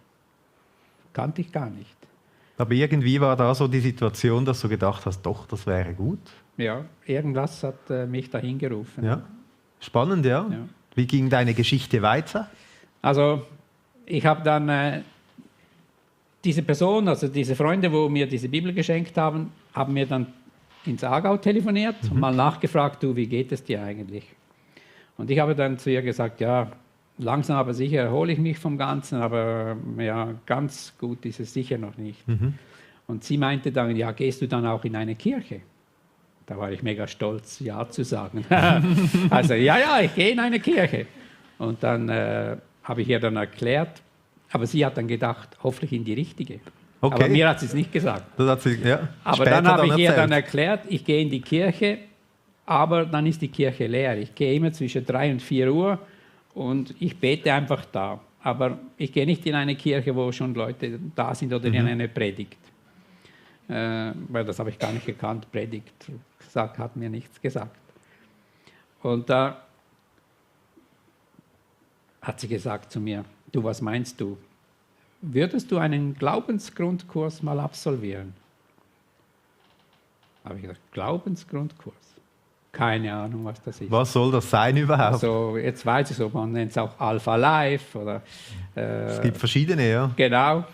Kannte ich gar nicht. Aber irgendwie war da so die Situation, dass du gedacht hast, doch, das wäre gut. Ja, irgendwas hat mich dahin gerufen. Ja. Spannend, ja. Wie ging deine Geschichte weiter? Also, ich habe dann diese Person, also diese Freunde, wo mir diese Bibel geschenkt haben, haben mir dann ins Aargau telefoniert und mal nachgefragt, du, wie geht es dir eigentlich? Und ich habe dann zu ihr gesagt, ja, langsam aber sicher erhole ich mich vom Ganzen, aber ja, ganz gut ist es sicher noch nicht. Und sie meinte dann, ja, gehst du dann auch in eine Kirche? Da war ich mega stolz, ja zu sagen. Also, ja, ich gehe in eine Kirche. Und dann habe ich ihr dann erklärt, aber sie hat dann gedacht, hoffentlich in die richtige. Okay. Aber mir hat sie es nicht gesagt. Das hat sie, ja, aber dann habe ich ihr dann erklärt, ich gehe in die Kirche, aber dann ist die Kirche leer. Ich gehe immer zwischen 3 und 4 Uhr und ich bete einfach da. Aber ich gehe nicht in eine Kirche, wo schon Leute da sind oder in eine Predigt. Weil das habe ich gar nicht gekannt, Predigt. Hat mir nichts gesagt. Und da hat sie gesagt zu mir, du, was meinst du? Würdest du einen Glaubensgrundkurs mal absolvieren? Habe ich gesagt, Glaubensgrundkurs? Keine Ahnung, was das ist. Was soll das sein überhaupt? Also, jetzt weiß ich so, man nennt es auch Alpha Life oder... es gibt verschiedene, ja. Genau,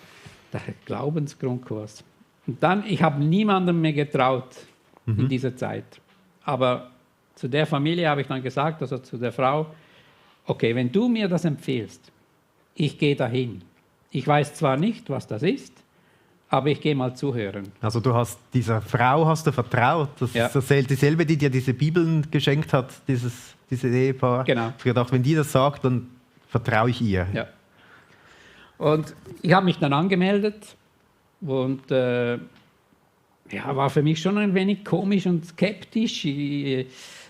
der Glaubensgrundkurs. Und dann, ich habe niemandem mehr getraut in dieser Zeit. Aber zu der Familie habe ich dann gesagt, also zu der Frau, okay, wenn du mir das empfiehlst, ich gehe dahin. Ich weiß zwar nicht, was das ist, aber ich gehe mal zuhören. Also du hast dieser Frau vertraut. Das ist dieselbe, die dir diese Bibeln geschenkt hat, dieses Ehepaar. Genau. Ich habe gedacht, wenn die das sagt, dann vertraue ich ihr. Ja. Und ich habe mich dann angemeldet und war für mich schon ein wenig komisch und skeptisch.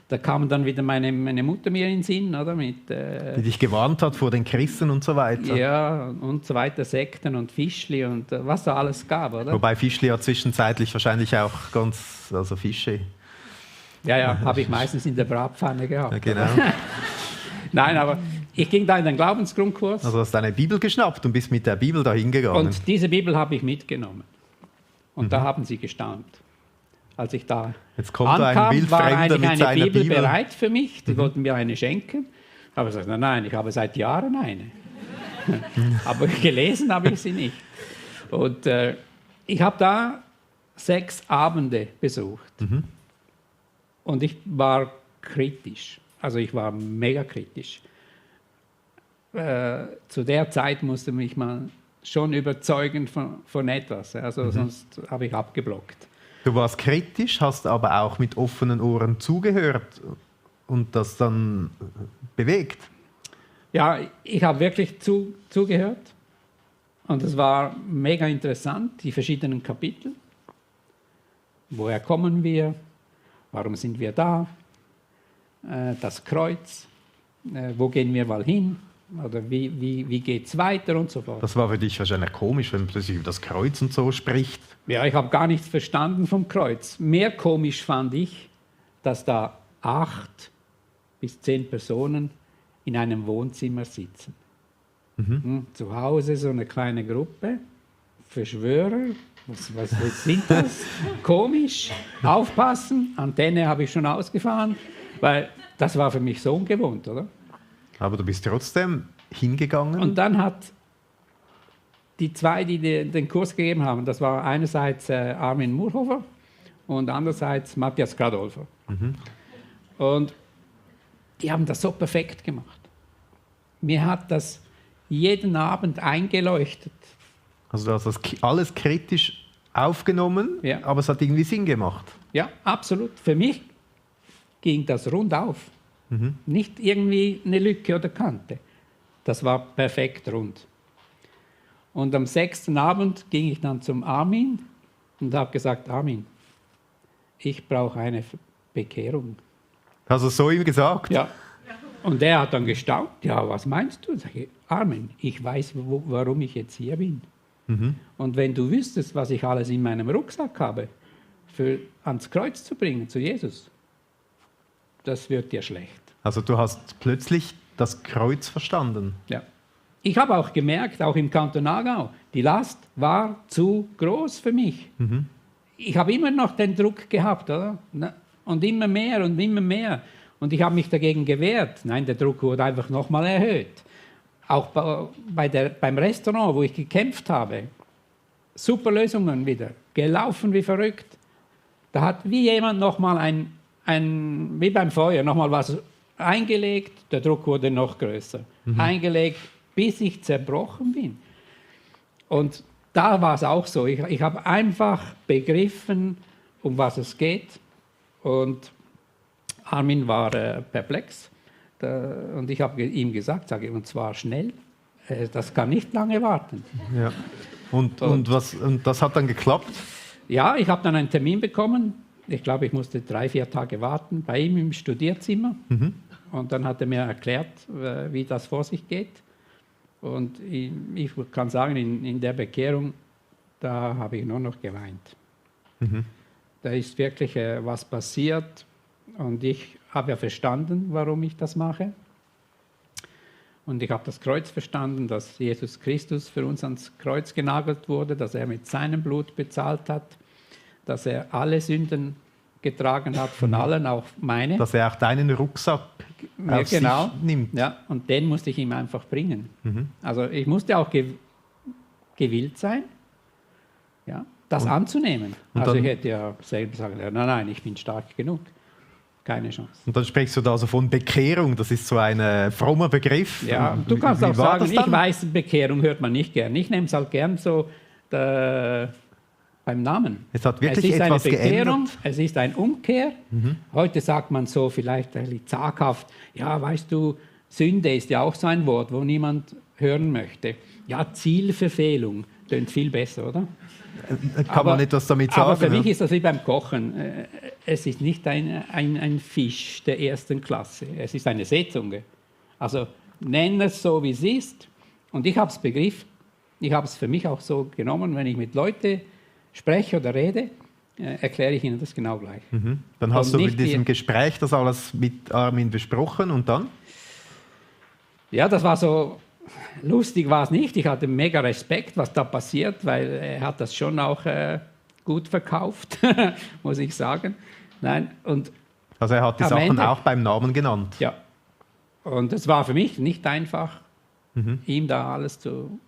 Da kam dann wieder meine Mutter mir in den Sinn, oder? Die dich gewarnt hat vor den Christen und so weiter. Ja, und so weiter, Sekten und Fischli und was da alles gab, oder? Wobei Fischli ja zwischenzeitlich wahrscheinlich auch also Fische. Ja, habe ich meistens in der Bratpfanne gehabt. Ja, genau. Nein, aber ich ging da in den Glaubensgrundkurs. Also hast du eine Bibel geschnappt und bist mit der Bibel dahin gegangen. Und diese Bibel habe ich mitgenommen. Und da haben sie gestaunt. Als ich da jetzt kommt ankam, ein war Wildfremder eigentlich mit eine Bibel bereit für mich. Die wollten mir eine schenken. Aber ich sagte, nein, ich habe seit Jahren eine. Aber gelesen habe ich sie nicht. Und ich habe da 6 Abende besucht. Und ich war kritisch. Also ich war mega kritisch. Zu der Zeit musste mich mal schon überzeugen von etwas. Also sonst habe ich abgeblockt. Du warst kritisch, hast aber auch mit offenen Ohren zugehört und das dann bewegt. Ja, ich habe wirklich zugehört Und es war mega interessant, die verschiedenen Kapitel. Woher kommen wir? Warum sind wir da? Das Kreuz. Wo gehen wir mal hin? Oder wie geht es weiter und so fort. Das war für dich wahrscheinlich komisch, wenn man plötzlich über das Kreuz und so spricht. Ja, ich habe gar nichts verstanden vom Kreuz. Mehr komisch fand ich, dass da 8 bis 10 Personen in einem Wohnzimmer sitzen. Zu Hause so eine kleine Gruppe, Verschwörer, was sind das? Komisch, aufpassen, Antenne habe ich schon ausgefahren, weil das war für mich so ungewohnt, oder? Aber du bist trotzdem hingegangen. Und dann hat die zwei, die den Kurs gegeben haben, das war einerseits Armin Murhofer und andererseits Matthias Gradolfer. Und die haben das so perfekt gemacht. Mir hat das jeden Abend eingeleuchtet. Also du hast das alles kritisch aufgenommen, Ja. aber es hat irgendwie Sinn gemacht. Ja, absolut. Für mich ging das rund auf. Nicht irgendwie eine Lücke oder Kante. Das war perfekt rund. Und am 6. Abend ging ich dann zum Armin und habe gesagt, Armin, ich brauche eine Bekehrung. Hast du es so ihm gesagt? Ja. Und der hat dann gestaunt. Ja, was meinst du? Sag ich, Armin, ich weiß, warum ich jetzt hier bin. Und wenn du wüsstest, was ich alles in meinem Rucksack habe, ans Kreuz zu bringen, zu Jesus, das wird dir schlecht. Also du hast plötzlich das Kreuz verstanden. Ja. Ich habe auch gemerkt, auch im Kanton Aargau, die Last war zu groß für mich. Ich habe immer noch den Druck gehabt, oder? Und immer mehr und immer mehr. Und ich habe mich dagegen gewehrt. Nein, der Druck wurde einfach nochmal erhöht. Auch beim Restaurant, wo ich gekämpft habe, super Lösungen wieder, gelaufen wie verrückt. Da hat wie jemand nochmal wie beim Feuer, nochmal was eingelegt, der Druck wurde noch größer. Eingelegt, bis ich zerbrochen bin. Und da war es auch so. Ich habe einfach begriffen, um was es geht. Und Armin war perplex. Und ich habe ihm gesagt, und zwar schnell, das kann nicht lange warten. Ja. Und das hat dann geklappt? Ja, ich habe dann einen Termin bekommen. Ich glaube, ich musste 3-4 Tage warten bei ihm im Studierzimmer. Und dann hat er mir erklärt, wie das vor sich geht. Und ich kann sagen, in der Bekehrung, da habe ich nur noch geweint. Da ist wirklich was passiert. Und ich habe ja verstanden, warum ich das mache. Und ich habe das Kreuz verstanden, dass Jesus Christus für uns ans Kreuz genagelt wurde, dass er mit seinem Blut bezahlt hat, dass er alle Sünden getragen hat, von allen, auch meine. Dass er auch deinen Rucksack auf sich nimmt. Ja, und den musste ich ihm einfach bringen. Also ich musste auch gewillt sein, ja, das anzunehmen. Also ich hätte ja selber sagen, nein, ich bin stark genug. Keine Chance. Und dann sprichst du da so von Bekehrung, das ist so ein frommer Begriff. Ja, du kannst auch sagen, ich weiß, Bekehrung hört man nicht gern. Ich nehme es halt gern so beim Namen. Es hat wirklich es ist etwas eine Bekehrung, geändert. es ist ein Umkehr. Heute sagt man so vielleicht ein bisschen zaghaft, ja, weißt du, Sünde ist ja auch so ein Wort, wo niemand hören möchte. Ja, Zielverfehlung, klingt viel besser, oder? Kann man etwas damit sagen? Aber für mich ist das wie beim Kochen. Es ist nicht ein Fisch der ersten Klasse, es ist eine Seezunge. Also nenn es so, wie es ist. Und ich habe es begriffen. Ich habe es für mich auch so genommen, wenn ich mit Leuten spreche oder rede, erkläre ich ihnen das genau gleich. Dann hast du in diesem Gespräch das alles mit Armin besprochen und dann? Ja, das war so, lustig war es nicht. Ich hatte mega Respekt, was da passiert, weil er hat das schon auch gut verkauft, muss ich sagen. Nein, und also er hat die Sachen auch beim Namen genannt? Ja. Und es war für mich nicht einfach, ihm da alles zu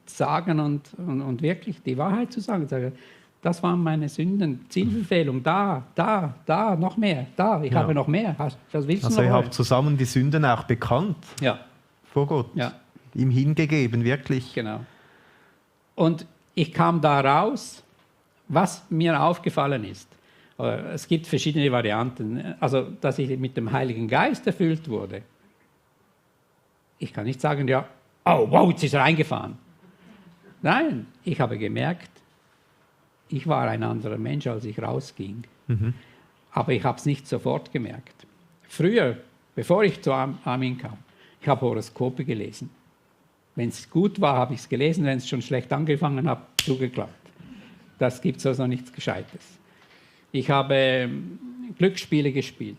sagen und wirklich die Wahrheit zu sagen. Das waren meine Sünden, Zielverfehlung, da, noch mehr, da, ich habe noch mehr. Was willst du also noch ihr habt zusammen die Sünden auch bekannt vor Gott, ihm hingegeben, wirklich. Genau. Und ich kam da raus, was mir aufgefallen ist. Es gibt verschiedene Varianten. Also, dass ich mit dem Heiligen Geist erfüllt wurde. Ich kann nicht sagen, ja, oh, wow, jetzt ist er eingefahren. Nein, ich habe gemerkt, ich war ein anderer Mensch, als ich rausging. Aber ich habe es nicht sofort gemerkt. Früher, bevor ich zu Armin kam, ich habe Horoskope gelesen. Wenn es gut war, habe ich es gelesen. Wenn es schon schlecht angefangen hat, zugeklappt. Das gibt es also nichts Gescheites. Ich habe Glücksspiele gespielt.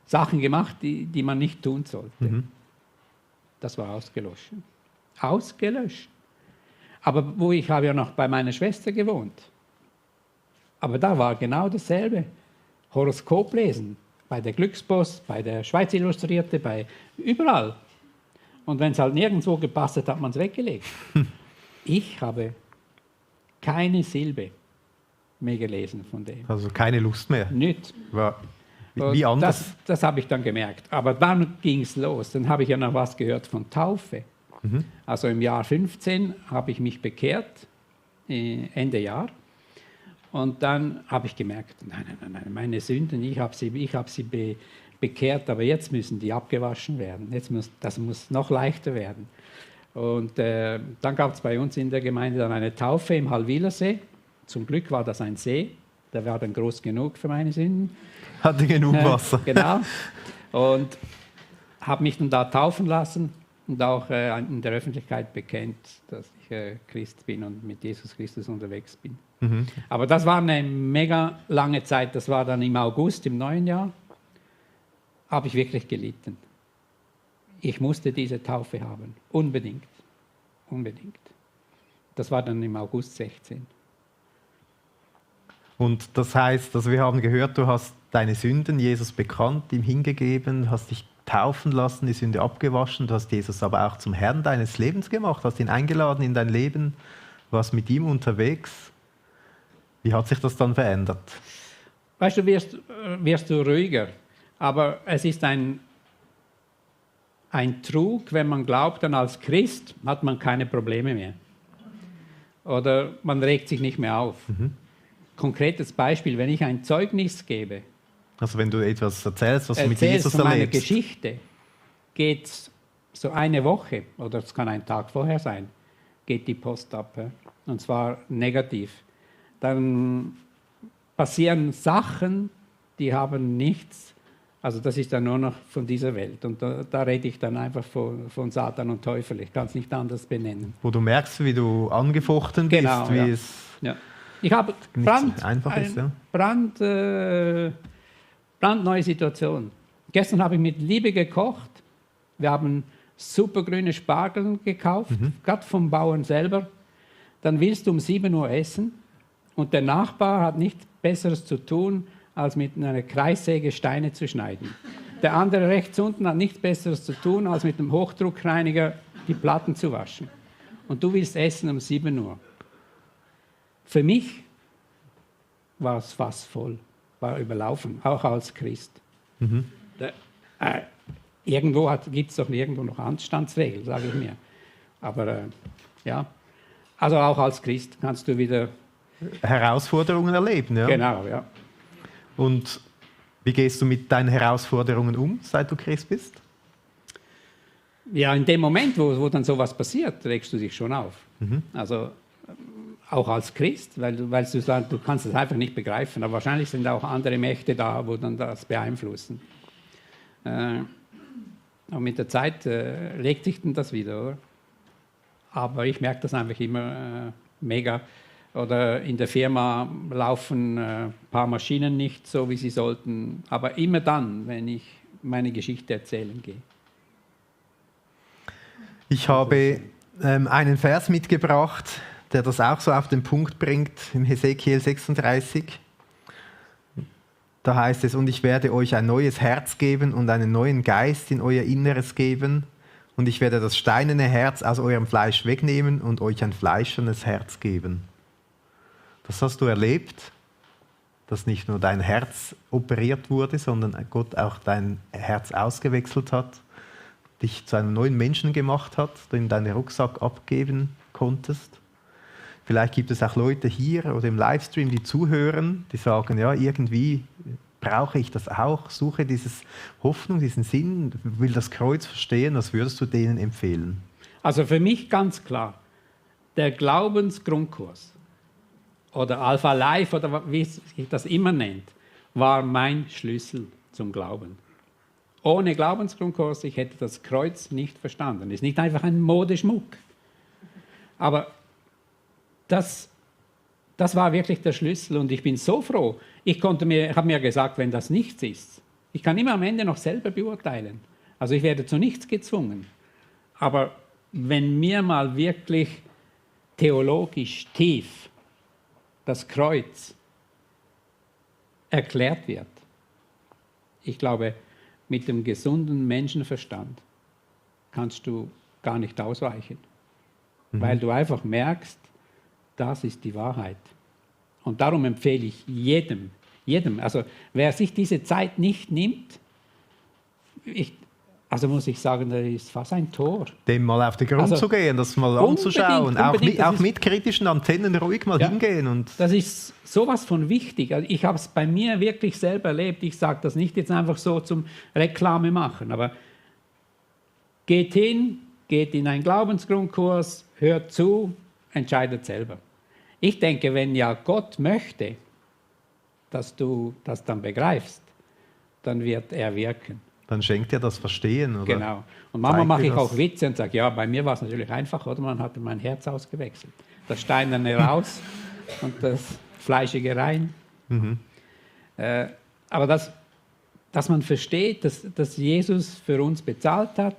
Sachen gemacht, die man nicht tun sollte. Das war ausgelöscht. Ausgelöscht. Aber ich habe ja noch bei meiner Schwester gewohnt. Aber da war genau dasselbe. Horoskop lesen. Bei der Glückspost, bei der Schweiz Illustrierte, überall. Und wenn es halt nirgendwo gepasst hat, hat man es weggelegt. Ich habe keine Silbe mehr gelesen von dem. Also keine Lust mehr? Nicht. Wie anders? Das habe ich dann gemerkt. Aber dann ging es los. Dann habe ich ja noch was gehört von Taufe. Also im Jahr 15 habe ich mich bekehrt, Ende Jahr. Und dann habe ich gemerkt, nein, meine Sünden, ich habe sie bekehrt, aber jetzt müssen die abgewaschen werden. Das muss noch leichter werden. Und dann gab es bei uns in der Gemeinde dann eine Taufe im Hallwilersee. Zum Glück war das ein See, der war dann groß genug für meine Sünden. Hatte genug Wasser. Genau. Und habe mich dann da taufen lassen und auch in der Öffentlichkeit bekennt, dass ich Christ bin und mit Jesus Christus unterwegs bin. Aber das war eine mega lange Zeit. Das war dann im August, im neuen Jahr, habe ich wirklich gelitten. Ich musste diese Taufe haben. Unbedingt. Das war dann im August 16. Und das heißt, also wir haben gehört, du hast deine Sünden Jesus bekannt, ihm hingegeben, hast dich taufen lassen, die Sünde abgewaschen, du hast Jesus aber auch zum Herrn deines Lebens gemacht, hast ihn eingeladen in dein Leben, warst mit ihm unterwegs. Wie hat sich das dann verändert? Weißt du, wirst du ruhiger, aber es ist ein Trug, wenn man glaubt, dann als Christ hat man keine Probleme mehr. Oder man regt sich nicht mehr auf. Konkretes Beispiel, wenn ich ein Zeugnis gebe. Also wenn du etwas erzählst, was du mit Jesus von meiner erlebst. Geschichte, geht es so eine Woche, oder es kann ein Tag vorher sein, geht die Post ab. Und zwar negativ. Dann passieren Sachen, die haben nichts. Also das ist dann nur noch von dieser Welt. Und da rede ich dann einfach von Satan und Teufel. Ich kann es nicht anders benennen. Wo du merkst, wie du angefochten bist. Genau, wie ja. es Ich habe brandneue Situation. Gestern habe ich mit Liebe gekocht. Wir haben supergrüne Spargel gekauft, gerade vom Bauern selber. Dann willst du um 7 Uhr essen und der Nachbar hat nichts Besseres zu tun, als mit einer Kreissäge Steine zu schneiden. Der andere rechts unten hat nichts Besseres zu tun, als mit einem Hochdruckreiniger die Platten zu waschen. Und du willst essen um 7 Uhr. Für mich war es fast voll, war überlaufen, auch als Christ. Irgendwo gibt es doch nirgendwo noch Anstandsregeln, sage ich mir. Aber ja, also auch als Christ kannst du wieder Herausforderungen erleben. Ja? Genau, ja. Und wie gehst du mit deinen Herausforderungen um, seit du Christ bist? Ja, in dem Moment, wo dann sowas passiert, regst du dich schon auf. Also auch als Christ, weil du sagst, du kannst es einfach nicht begreifen. Aber wahrscheinlich sind auch andere Mächte da, wo dann das beeinflussen. Und mit der Zeit legt sich dann das wieder, oder? Aber ich merke das einfach immer mega. Oder in der Firma laufen ein paar Maschinen nicht so, wie sie sollten. Aber immer dann, wenn ich meine Geschichte erzählen gehe. Ich habe einen Vers mitgebracht, der das auch so auf den Punkt bringt, im Hesekiel 36. Da heißt es, und ich werde euch ein neues Herz geben und einen neuen Geist in euer Inneres geben. Und ich werde das steinerne Herz aus eurem Fleisch wegnehmen und euch ein fleischernes Herz geben. Das hast du erlebt, dass nicht nur dein Herz operiert wurde, sondern Gott auch dein Herz ausgewechselt hat, dich zu einem neuen Menschen gemacht hat, du ihm deinen Rucksack abgeben konntest. Vielleicht gibt es auch Leute hier oder im Livestream, die zuhören, die sagen, ja, irgendwie brauche ich das auch, suche diese Hoffnung, diesen Sinn, will das Kreuz verstehen. Was würdest du denen empfehlen? Also für mich ganz klar, der Glaubensgrundkurs oder Alpha Life oder wie sich das immer nennt, war mein Schlüssel zum Glauben. Ohne Glaubensgrundkurs, ich hätte das Kreuz nicht verstanden. Es ist nicht einfach ein Modeschmuck. Aber das war wirklich der Schlüssel und ich bin so froh. Ich habe mir gesagt, wenn das nichts ist, ich kann immer am Ende noch selber beurteilen. Also ich werde zu nichts gezwungen. Aber wenn mir mal wirklich theologisch tief das Kreuz erklärt wird, ich glaube, mit dem gesunden Menschenverstand kannst du gar nicht ausweichen, weil du einfach merkst, das ist die Wahrheit. Und darum empfehle ich jedem, also wer sich diese Zeit nicht nimmt, muss ich sagen, das ist fast ein Tor. Dem mal auf den Grund zu gehen, das mal anzuschauen, auch mit kritischen Antennen ruhig mal hingehen. Und das ist sowas von wichtig. Also ich habe es bei mir wirklich selber erlebt. Ich sage das nicht jetzt einfach so zum Reklame machen, aber geht hin, geht in einen Glaubensgrundkurs, hört zu, entscheidet selber. Ich denke, wenn ja Gott möchte, dass du das dann begreifst, dann wird er wirken. Dann schenkt er das Verstehen, oder? Genau. Und manchmal mache ich auch Witze und sage, ja, bei mir war es natürlich einfach, oder? Man hatte mein Herz ausgewechselt. Das Steinerne raus und das Fleischige rein. Aber dass man versteht, dass Jesus für uns bezahlt hat,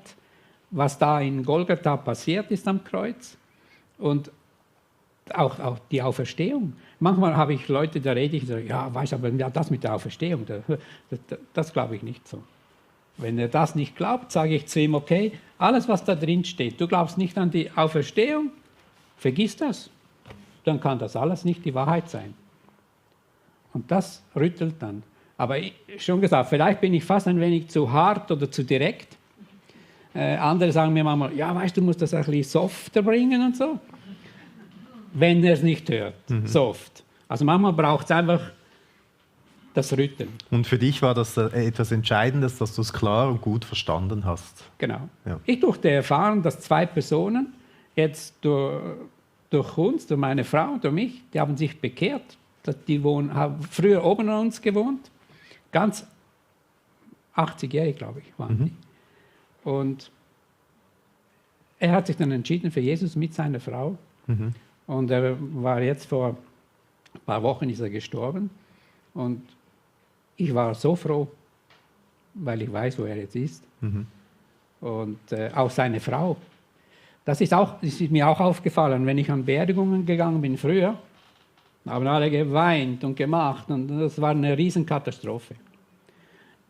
was da in Golgatha passiert ist am Kreuz und auch die Auferstehung. Manchmal habe ich Leute, da rede ich und sage, ja, weißt du, aber das mit der Auferstehung, das glaube ich nicht so. Wenn er das nicht glaubt, sage ich zu ihm, okay, alles, was da drin steht, du glaubst nicht an die Auferstehung, vergiss das. Dann kann das alles nicht die Wahrheit sein. Und das rüttelt dann. Aber schon gesagt, vielleicht bin ich fast ein wenig zu hart oder zu direkt. Andere sagen mir manchmal, ja, weißt du, musst das ein bisschen softer bringen und so. Wenn er es nicht hört, soft. Also manchmal braucht es einfach das Rütteln. Und für dich war das etwas Entscheidendes, dass du es klar und gut verstanden hast. Genau. Ja. Ich durfte erfahren, dass 2 Personen jetzt durch uns, durch meine Frau, durch mich, die haben sich bekehrt. Die haben früher oben an uns gewohnt. Ganz 80-jährig, glaube ich, waren die. Und er hat sich dann entschieden für Jesus mit seiner Frau. Und er war jetzt vor ein paar Wochen ist er gestorben. Und ich war so froh, weil ich weiß, wo er jetzt ist. Und auch seine Frau. Das ist mir auch aufgefallen, wenn ich an Beerdigungen gegangen bin früher, haben alle geweint und gemacht und das war eine Riesenkatastrophe.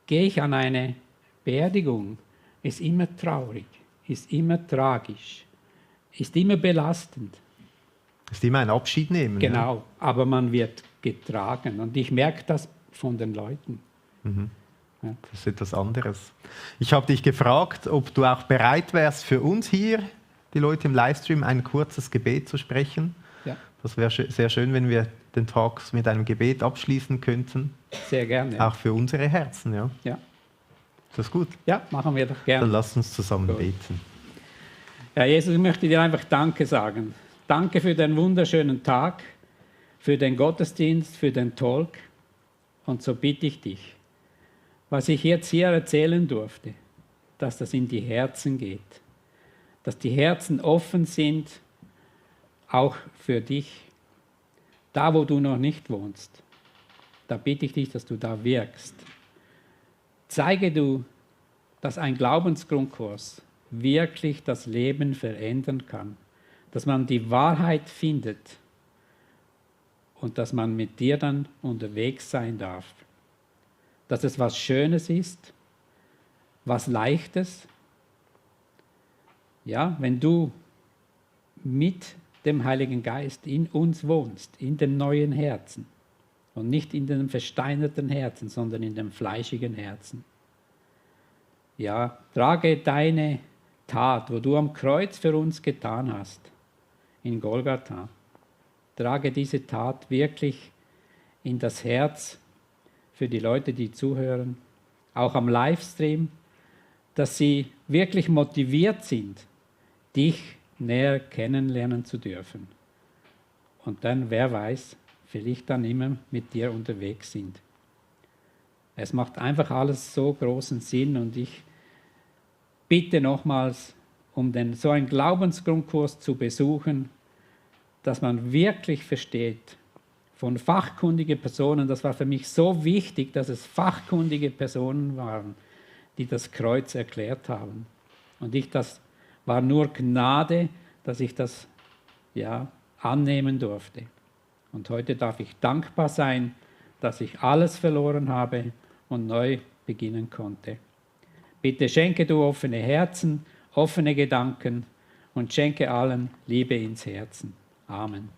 Gehe ich an eine Beerdigung, ist immer traurig, ist immer tragisch, ist immer belastend. Ist immer ein Abschied nehmen. Genau, ja? Aber man wird getragen und ich merke das von den Leuten. Ja. Das ist etwas anderes. Ich habe dich gefragt, ob du auch bereit wärst, für uns hier, die Leute im Livestream, ein kurzes Gebet zu sprechen. Ja. Das wäre sehr schön, wenn wir den Tag mit einem Gebet abschließen könnten. Sehr gerne. Auch für unsere Herzen. Ja. Ja. Ist das gut? Ja, machen wir doch gerne. Dann lass uns zusammen beten. Ja, Jesus, ich möchte dir einfach Danke sagen. Danke für den wunderschönen Tag, für den Gottesdienst, für den Talk. Und so bitte ich dich, was ich jetzt hier erzählen durfte, dass das in die Herzen geht, dass die Herzen offen sind, auch für dich, da wo du noch nicht wohnst. Da bitte ich dich, dass du da wirkst. Zeige du, dass ein Glaubensgrundkurs wirklich das Leben verändern kann, dass man die Wahrheit findet und dass man mit dir dann unterwegs sein darf. Dass es was Schönes ist, was Leichtes. Ja, wenn du mit dem Heiligen Geist in uns wohnst, in dem neuen Herzen und nicht in dem versteinerten Herzen, sondern in dem fleischigen Herzen. Ja, trage deine Tat, wo du am Kreuz für uns getan hast, in Golgatha. Trage diese Tat wirklich in das Herz für die Leute, die zuhören, auch am Livestream, dass sie wirklich motiviert sind, dich näher kennenlernen zu dürfen. Und dann, wer weiß, vielleicht dann immer mit dir unterwegs sind. Es macht einfach alles so großen Sinn und ich bitte nochmals, um so einen Glaubensgrundkurs zu besuchen, dass man wirklich versteht, von fachkundigen Personen, das war für mich so wichtig, dass es fachkundige Personen waren, die das Kreuz erklärt haben. Und das war nur Gnade, dass ich das annehmen durfte. Und heute darf ich dankbar sein, dass ich alles verloren habe und neu beginnen konnte. Bitte schenke du offene Herzen, offene Gedanken und schenke allen Liebe ins Herzen. Amen.